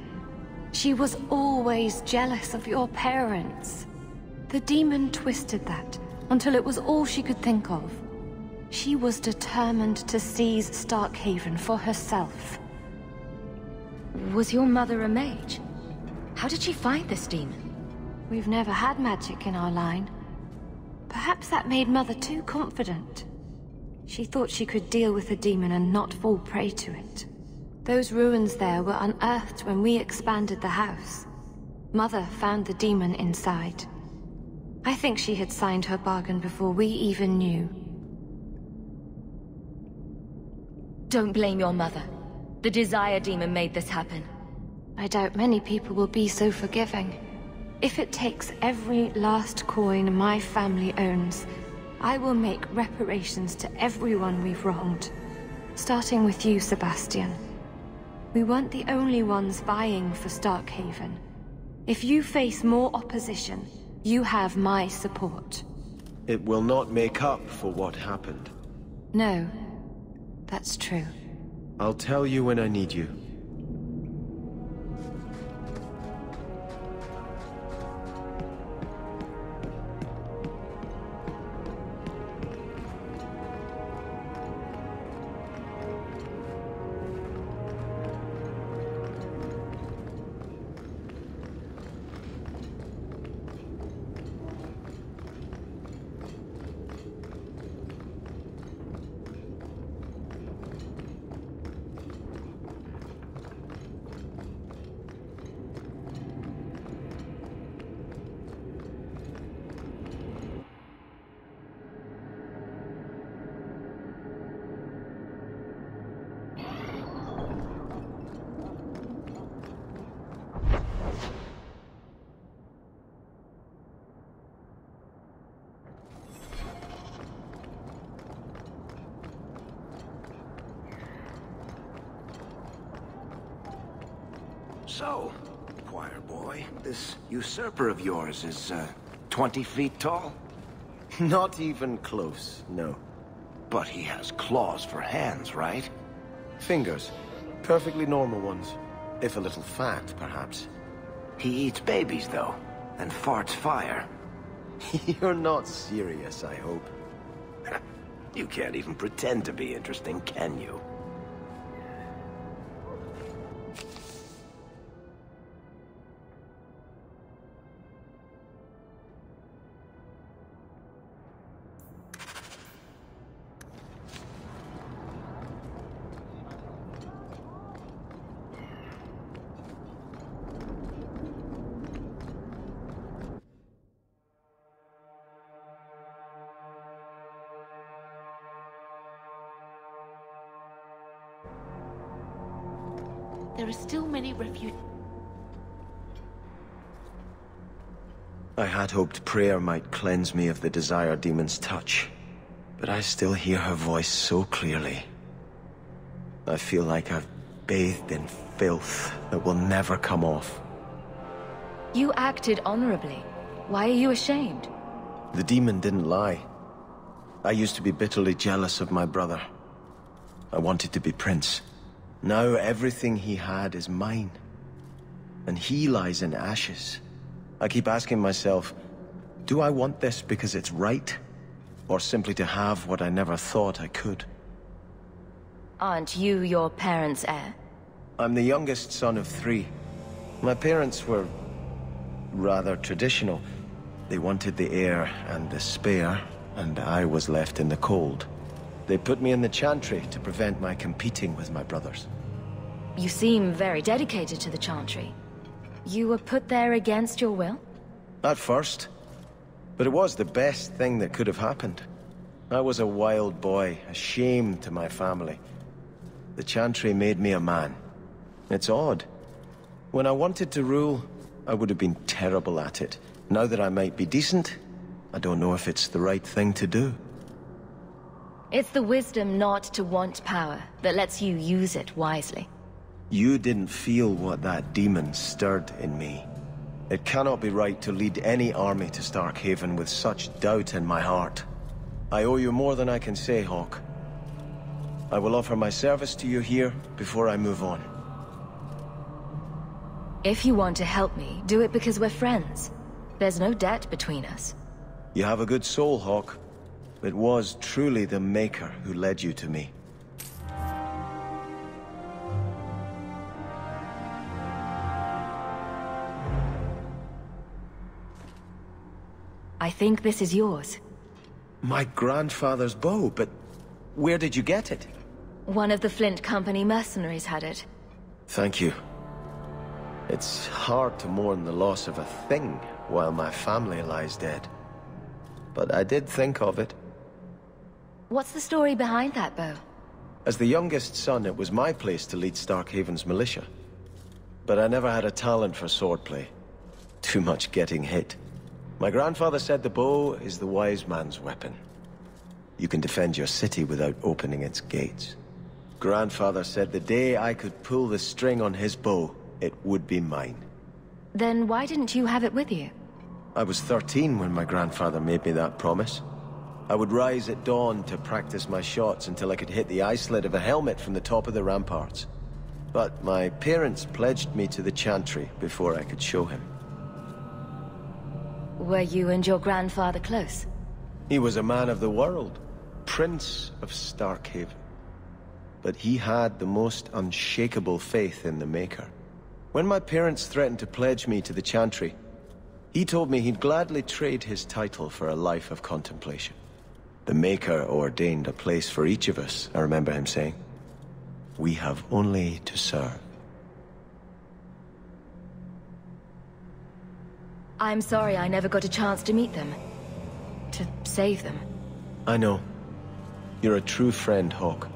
She was always jealous of your parents. The demon twisted that until it was all she could think of. She was determined to seize Starkhaven for herself. Was your mother a mage? How did she find this demon? We've never had magic in our line. Perhaps that made Mother too confident. She thought she could deal with the demon and not fall prey to it. Those ruins there were unearthed when we expanded the house. Mother found the demon inside. I think she had signed her bargain before we even knew. Don't blame your mother. The Desire Demon made this happen. I doubt many people will be so forgiving. If it takes every last coin my family owns, I will make reparations to everyone we've wronged. Starting with you, Sebastian. We weren't the only ones vying for Starkhaven. If you face more opposition, you have my support. It will not make up for what happened. No, that's true. I'll tell you when I need you. So, choir boy, this usurper of yours is, 20 feet tall? Not even close, no. But he has claws for hands, right? Fingers. Perfectly normal ones. If a little fat, perhaps. He eats babies, though, and farts fire. You're not serious, I hope. You can't even pretend to be interesting, can you? there are still many refugees. I had hoped prayer might cleanse me of the Desire Demon's touch, but I still hear her voice so clearly. I feel like I've bathed in filth that will never come off. You acted honorably. Why are you ashamed? The demon didn't lie. I used to be bitterly jealous of my brother. I wanted to be prince. Now everything he had is mine. And he lies in ashes. I keep asking myself, do I want this because it's right? Or simply to have what I never thought I could? Aren't you your parents' heir? I'm the youngest son of 3. My parents were rather traditional. They wanted the heir and the spare, and I was left in the cold. They put me in the Chantry to prevent my competing with my brothers. You seem very dedicated to the Chantry. You were put there against your will? At first. But it was the best thing that could have happened. I was a wild boy, a shame to my family. The Chantry made me a man. It's odd. When I wanted to rule, I would have been terrible at it. Now that I might be decent, I don't know if it's the right thing to do. It's the wisdom not to want power that lets you use it wisely. You didn't feel what that demon stirred in me. It cannot be right to lead any army to Starkhaven with such doubt in my heart. I owe you more than I can say, Hawk. I will offer my service to you here before I move on. If you want to help me, do it because we're friends. There's no debt between us. You have a good soul, Hawk. It was truly the Maker who led you to me. I think this is yours. My grandfather's bow, but where did you get it? One of the Flint Company mercenaries had it. Thank you. It's hard to mourn the loss of a thing while my family lies dead. But I did think of it. What's the story behind that bow? As the youngest son, it was my place to lead Starkhaven's militia. But I never had a talent for swordplay. Too much getting hit. My grandfather said the bow is the wise man's weapon. You can defend your city without opening its gates. Grandfather said the day I could pull the string on his bow, it would be mine. Then why didn't you have it with you? I was 13 when my grandfather made me that promise. I would rise at dawn to practice my shots until I could hit the eye slit of a helmet from the top of the ramparts. But my parents pledged me to the Chantry before I could show him. Were you and your grandfather close? He was a man of the world, Prince of Starkhaven. But he had the most unshakable faith in the Maker. When my parents threatened to pledge me to the Chantry, he told me he'd gladly trade his title for a life of contemplation. The Maker ordained a place for each of us, I remember him saying. We have only to serve. I'm sorry I never got a chance to meet them. To save them. I know. You're a true friend, Hawk.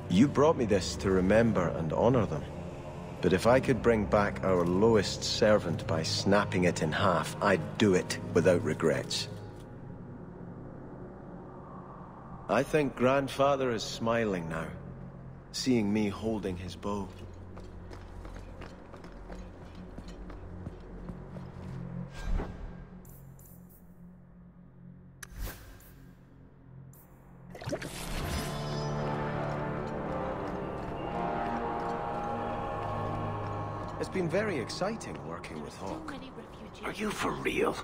You brought me this to remember and honor them. But if I could bring back our lowest servant by snapping it in half, I'd do it without regrets. I think Grandfather is smiling now, seeing me holding his bow. It's been very exciting working with Hawk. Are you for real?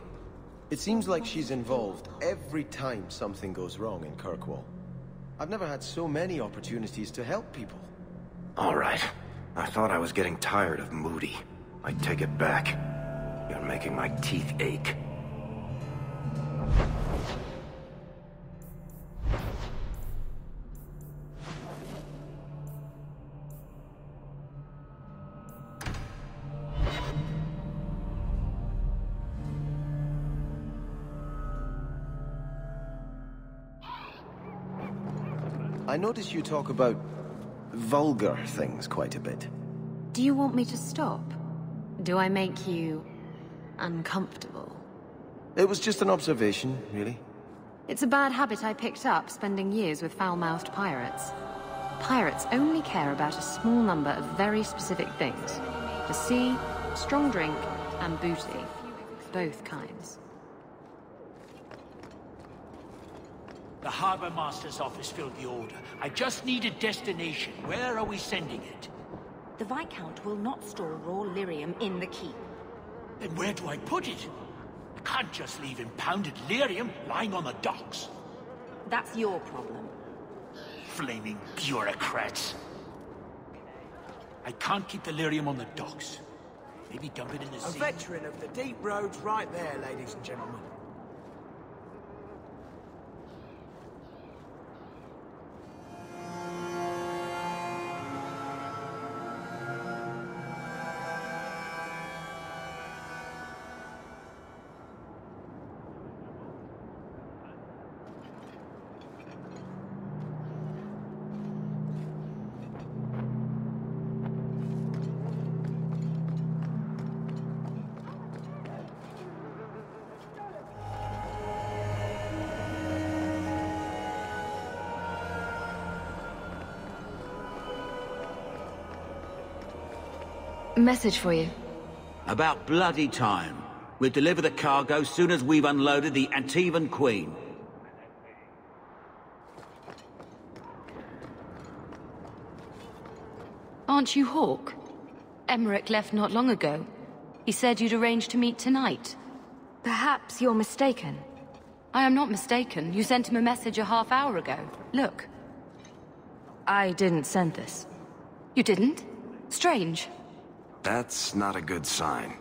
It seems like she's involved every time something goes wrong in Kirkwall. I've never had so many opportunities to help people. All right. I thought I was getting tired of Moody. I take it back. You're making my teeth ache. I notice you talk about vulgar things quite a bit. Do you want me to stop? Do I make you uncomfortable? It was just an observation, really. It's a bad habit I picked up spending years with foul-mouthed pirates. Pirates only care about a small number of very specific things. The sea, strong drink, and booty. Both kinds. The Harbour Master's office filled the order. I just need a destination. Where are we sending it? The Viscount will not store raw lyrium in the keep. Then where do I put it? I can't just leave impounded lyrium lying on the docks. That's your problem. Flaming bureaucrats. I can't keep the lyrium on the docks. Maybe dump it in the sea. A veteran of the deep roads right there, ladies and gentlemen. Message for you. About bloody time. We'll deliver the cargo soon as we've unloaded the Antivan Queen. Aren't you Hawk? Emmerich left not long ago. He said you'd arranged to meet tonight. Perhaps you're mistaken. I am not mistaken. You sent him a message a half hour ago. Look. I didn't send this. You didn't? Strange. That's not a good sign.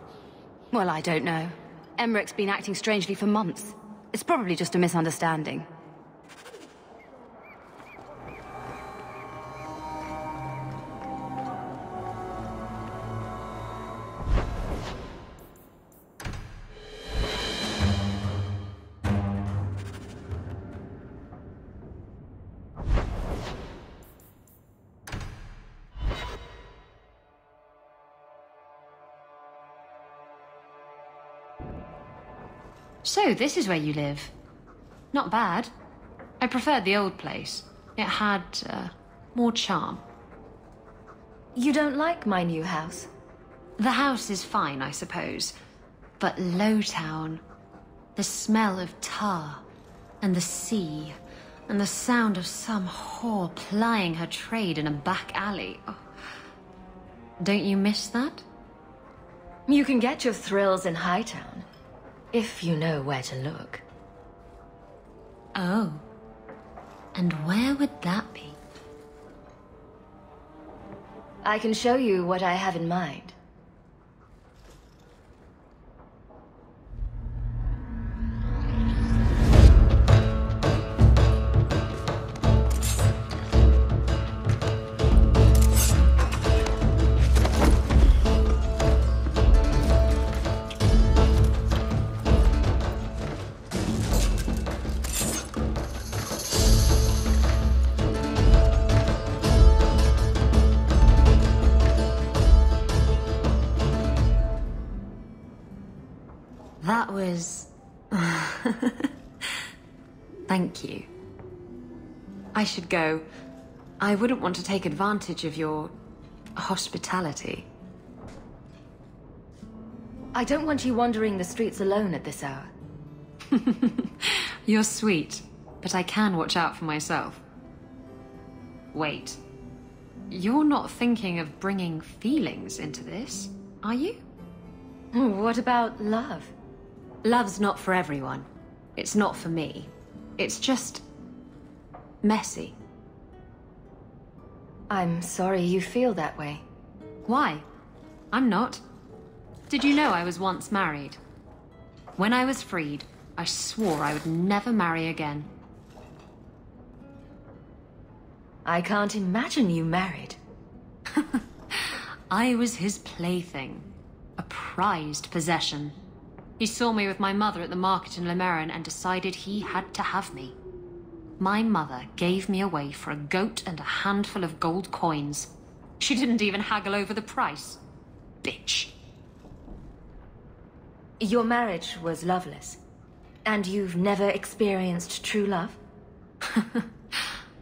Well, I don't know. Emmerich's been acting strangely for months. It's probably just a misunderstanding. So, this is where you live. Not bad. I preferred the old place. It had, more charm. You don't like my new house? The house is fine, I suppose. But Lowtown... the smell of tar, and the sea, and the sound of some whore plying her trade in a back alley. Oh. Don't you miss that? You can get your thrills in Hightown. If you know where to look. Oh. And where would that be? I can show you what I have in mind. That was... Thank you. I should go. I wouldn't want to take advantage of your... hospitality. I don't want you wandering the streets alone at this hour. You're sweet, but I can watch out for myself. Wait. You're not thinking of bringing feelings into this, are you? What about love? Love's not for everyone. It's not for me. It's just... messy. I'm sorry you feel that way. Why? I'm not. Did you know I was once married? When I was freed, I swore I would never marry again. I can't imagine you married. I was his plaything. A prized possession. He saw me with my mother at the market in Lemerin and decided he had to have me. My mother gave me away for a goat and a handful of gold coins. She didn't even haggle over the price. Bitch. Your marriage was loveless. And you've never experienced true love?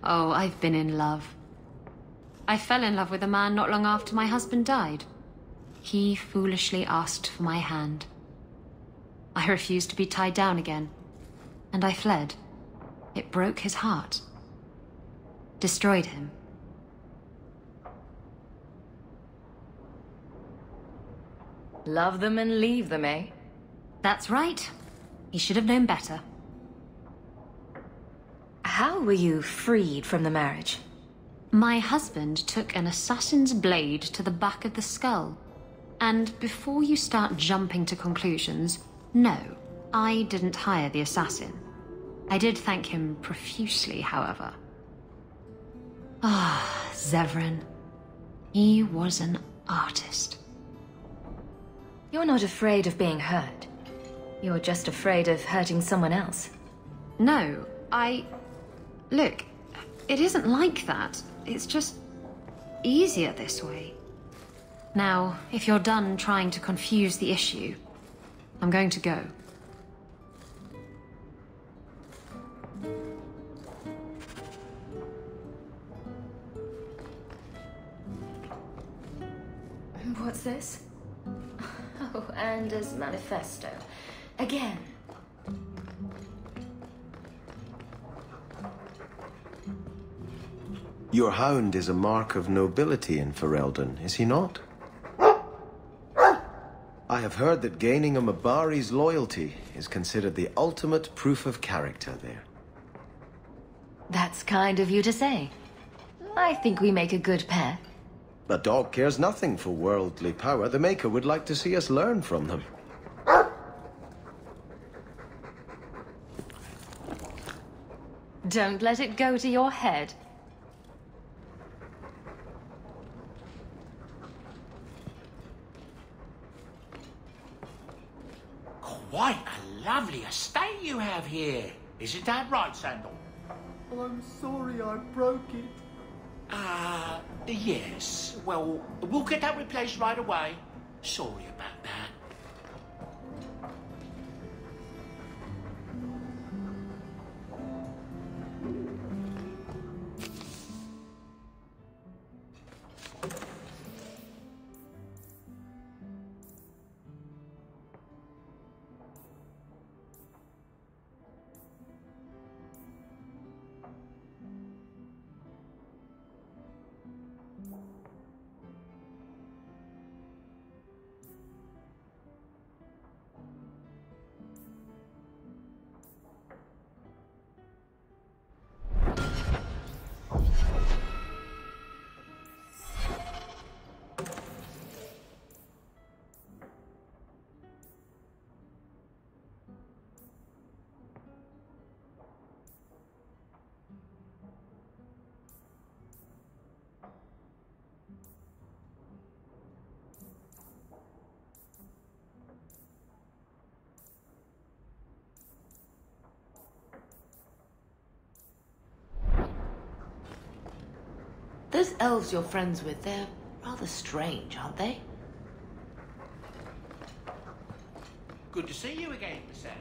Oh, I've been in love. I fell in love with a man not long after my husband died. He foolishly asked for my hand. I refused to be tied down again, and I fled. It broke his heart. Destroyed him. Love them and leave them, eh? That's right. He should have known better. How were you freed from the marriage? My husband took an assassin's blade to the back of the skull. And before you start jumping to conclusions, no, I didn't hire the assassin. I did thank him profusely, however. Ah, Zevran. He was an artist. You're not afraid of being hurt. You're just afraid of hurting someone else. No, Look, it isn't like that. It's just easier this way. Now, if you're done trying to confuse the issue, I'm going to go. What's this? Oh, Anders' manifesto. Again. Your hound is a mark of nobility in Ferelden, is he not? I have heard that gaining a Mabari's loyalty is considered the ultimate proof of character there. That's kind of you to say. I think we make a good pair. The dog cares nothing for worldly power. The Maker would like to see us learn from them. Don't let it go to your head. Quite a lovely estate you have here. Isn't that right, Sandal? I'm sorry I broke it. Yes. Well, we'll get that replaced right away. Sorry about that. Those elves you're friends with, they're rather strange, aren't they? Good to see you again, Sam.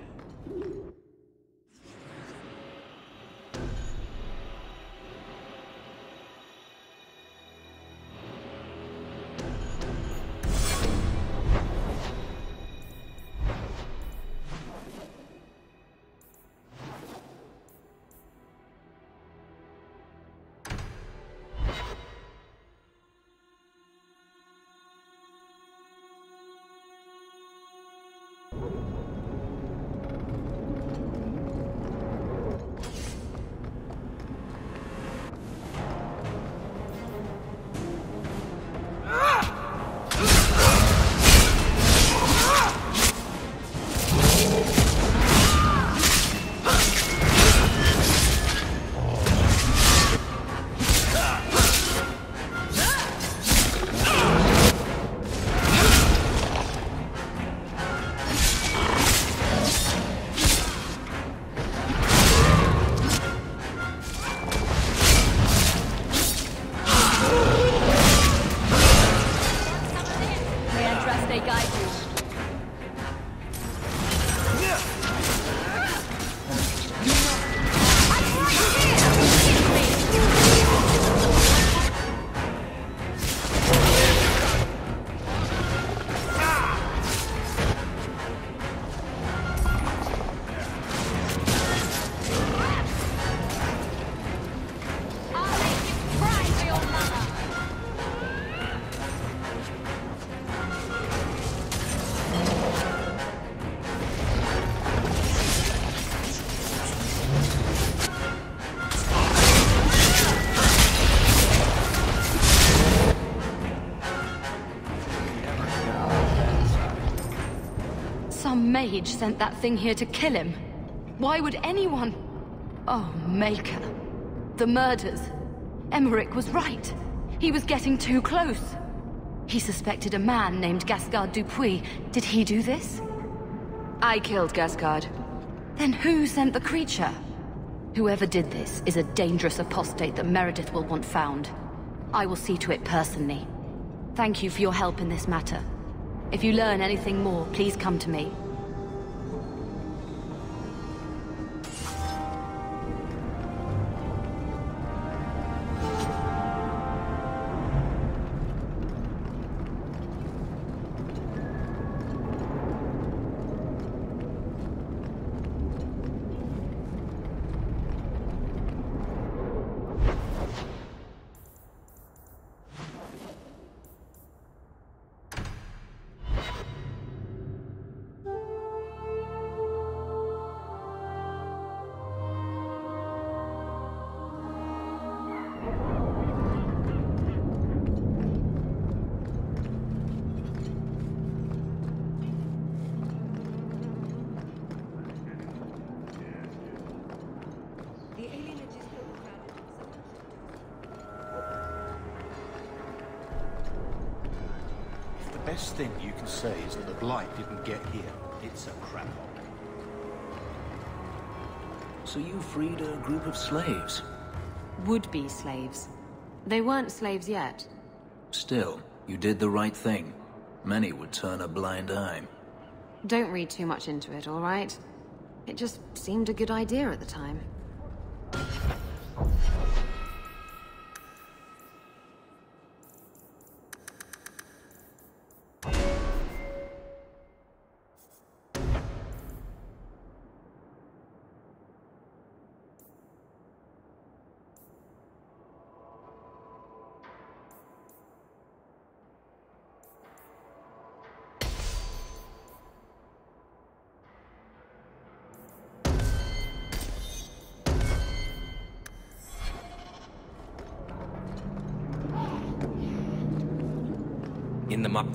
mage sent that thing here to kill him. Why would anyone... Oh, Maker. The murders. Emmerich was right. He was getting too close. He suspected a man named Gascard Dupuis. Did he do this? I killed Gascard. Then who sent the creature? Whoever did this is a dangerous apostate that Meredith will want found. I will see to it personally. Thank you for your help in this matter. If you learn anything more, please come to me. The best thing you can say is that the Blight didn't get here. It's a crap hole. So you freed a group of slaves? Would-be slaves. They weren't slaves yet. Still, you did the right thing. Many would turn a blind eye. Don't read too much into it, all right? It just seemed a good idea at the time. In the map.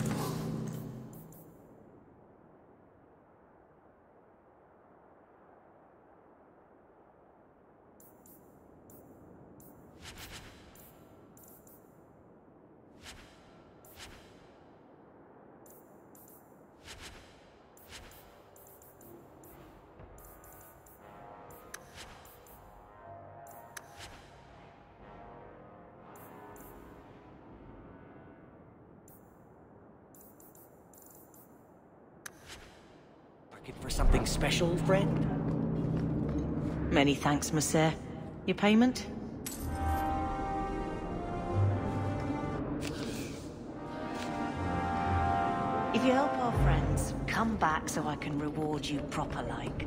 For something special, friend? Many thanks, monsieur. Your payment? If you help our friends, come back so I can reward you proper-like.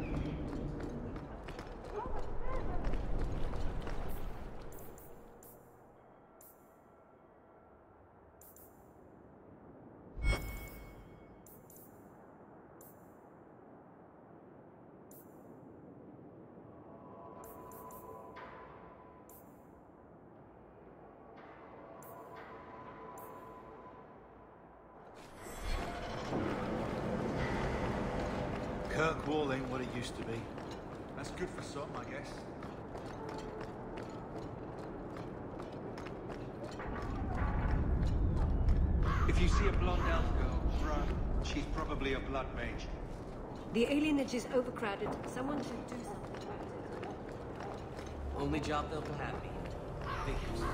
Kirkwall ain't what it used to be. That's good for some, I guess. If you see a blonde elf girl, run. She's probably a blood mage. The alienage is overcrowded. Someone should do something about it. Only job they'll have me. Figures.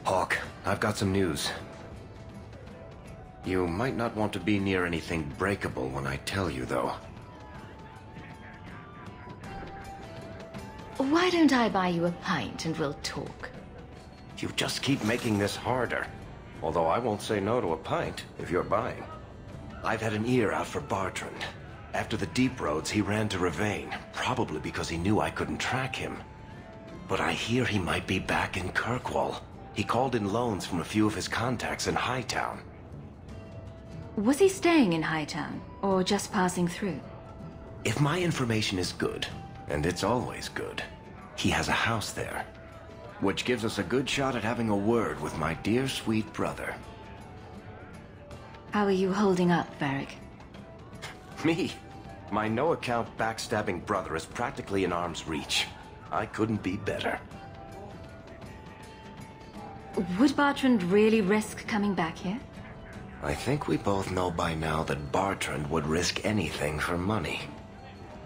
Hawk, I've got some news. You might not want to be near anything breakable when I tell you, though. Why don't I buy you a pint and we'll talk? You just keep making this harder. Although I won't say no to a pint if you're buying. I've had an ear out for Bartrand, After the deep roads, he ran to Ravane, probably because he knew I couldn't track him. But I hear he might be back in Kirkwall. He called in loans from a few of his contacts in Hightown. Was he staying in Hightown, or just passing through? If my information is good, and it's always good, he has a house there. Which gives us a good shot at having a word with my dear sweet brother. How are you holding up, Varric? Me? My no-account backstabbing brother is practically in arm's reach. I couldn't be better. Would Bartrand really risk coming back here? I think we both know by now that Bartrand would risk anything for money.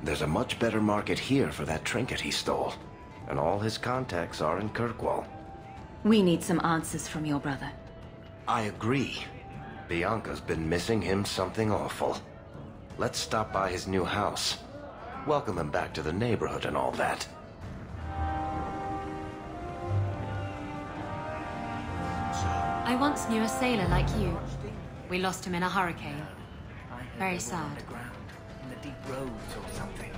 There's a much better market here for that trinket he stole. And all his contacts are in Kirkwall. We need some answers from your brother. I agree. Bianca's been missing him something awful. Let's stop by his new house. Welcome him back to the neighborhood and all that. I once knew a sailor like you. We lost him in a hurricane. Very sad. In the deep roads or something.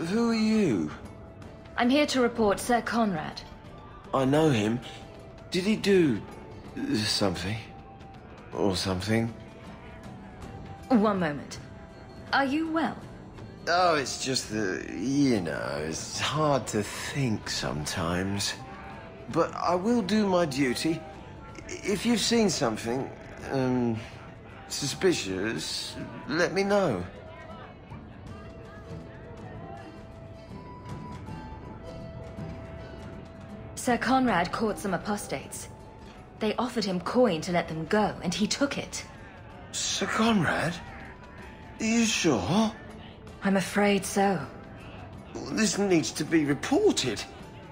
Who are you? I'm here to report Sir Conrad. I know him. Did he do something? Or something? One moment. Are you well? Oh, it's just that, you know, it's hard to think sometimes. But I will do my duty. If you've seen something, suspicious, let me know. Sir Conrad caught some apostates. They offered him coin to let them go, and he took it. Sir Conrad? Are you sure? I'm afraid so. This needs to be reported.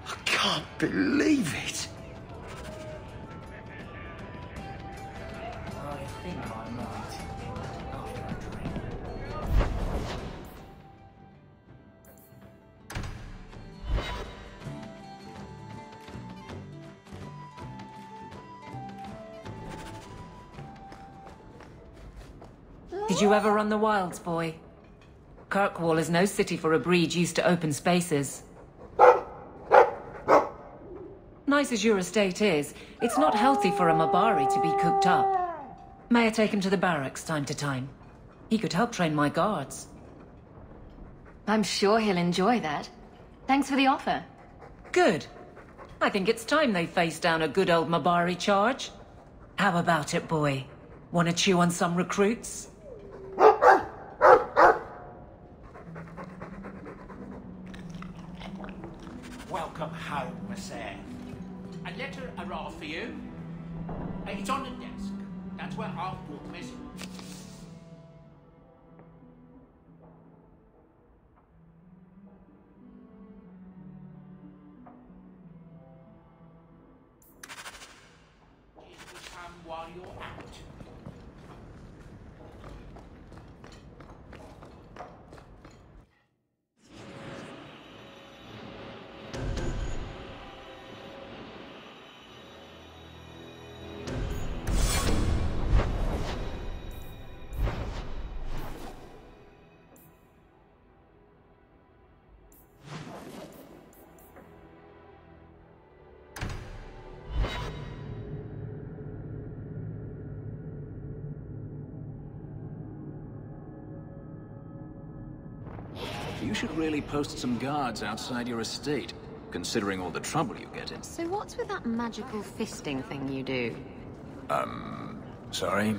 I can't believe it. I think I might. After a drink. Did you ever run the wilds, boy? Kirkwall is no city for a breed used to open spaces. Nice as your estate is, it's not healthy for a Mabari to be cooped up. May I take him to the barracks time to time? He could help train my guards. I'm sure he'll enjoy that. Thanks for the offer. Good. I think it's time they face down a good old Mabari charge. How about it, boy? Want to chew on some recruits? Welcome home, sir. A letter arrived for you. It's on the desk. That's where I'll put the message. It will come while you're out. You should really post some guards outside your estate, considering all the trouble you get in. So what's with that magical fisting thing you do? Sorry?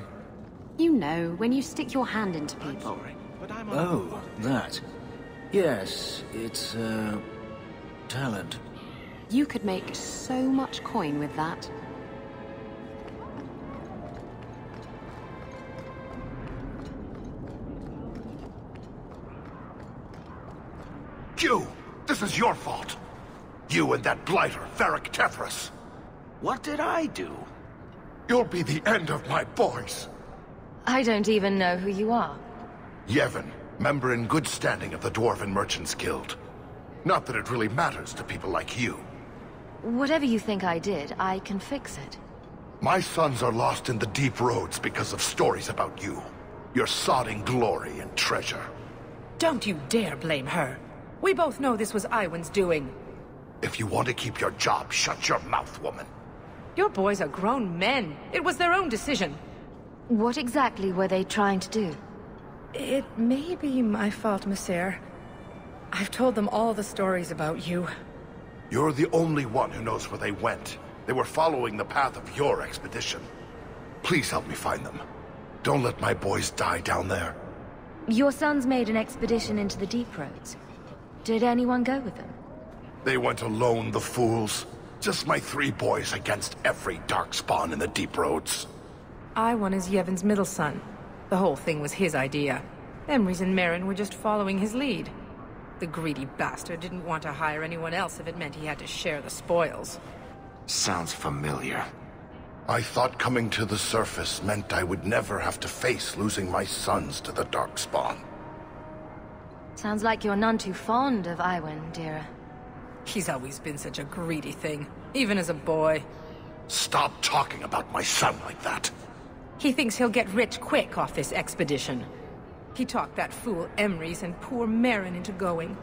You know, when you stick your hand into people. Oh, that. Yes, it's, talent. You could make so much coin with that. You! This is your fault! You and that blighter, Varric Tethras. What did I do? You'll be the end of my boys. I don't even know who you are. Yevon, member in good standing of the Dwarven Merchants Guild. Not that it really matters to people like you. Whatever you think I did, I can fix it. My sons are lost in the deep roads because of stories about you. Your sodding glory and treasure. Don't you dare blame her. We both know this was Iwan's doing. If you want to keep your job, shut your mouth, woman. Your boys are grown men. It was their own decision. What exactly were they trying to do? It may be my fault, Monsieur. I've told them all the stories about you. You're the only one who knows where they went. They were following the path of your expedition. Please help me find them. Don't let my boys die down there. Your sons made an expedition into the deep roads. Did anyone go with them? They went alone, the fools. Just my 3 boys against every darkspawn in the deep roads. Iwan is Yevon's middle son. The whole thing was his idea. Emrys and Merrin were just following his lead. The greedy bastard didn't want to hire anyone else if it meant he had to share the spoils. Sounds familiar. I thought coming to the surface meant I would never have to face losing my sons to the darkspawn. Sounds like you're none too fond of Iwan, dear. He's always been such a greedy thing, even as a boy. Stop talking about my son like that. He thinks he'll get rich quick off this expedition. He talked that fool Emrys and poor Merrin into going.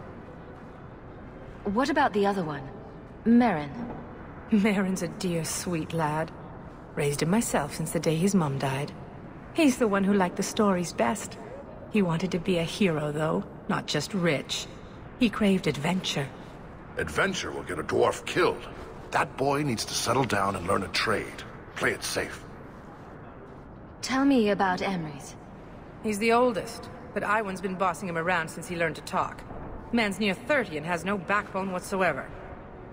What about the other one? Merrin? Merrin's a dear, sweet lad. Raised him myself since the day his mum died. He's the one who liked the stories best. He wanted to be a hero, though, not just rich. He craved adventure. Adventure will get a dwarf killed. That boy needs to settle down and learn a trade. Play it safe. Tell me about Emrys. He's the oldest, but Iwan's been bossing him around since he learned to talk. Man's near 30 and has no backbone whatsoever.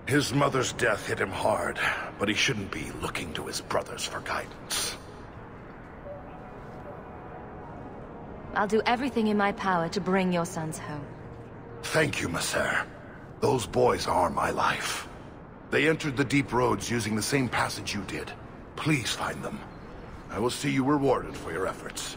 His mother's death hit him hard, but he shouldn't be looking to his brothers for guidance. I'll do everything in my power to bring your sons home. Thank you, Messer. Those boys are my life. They entered the deep roads using the same passage you did. Please find them. I will see you rewarded for your efforts.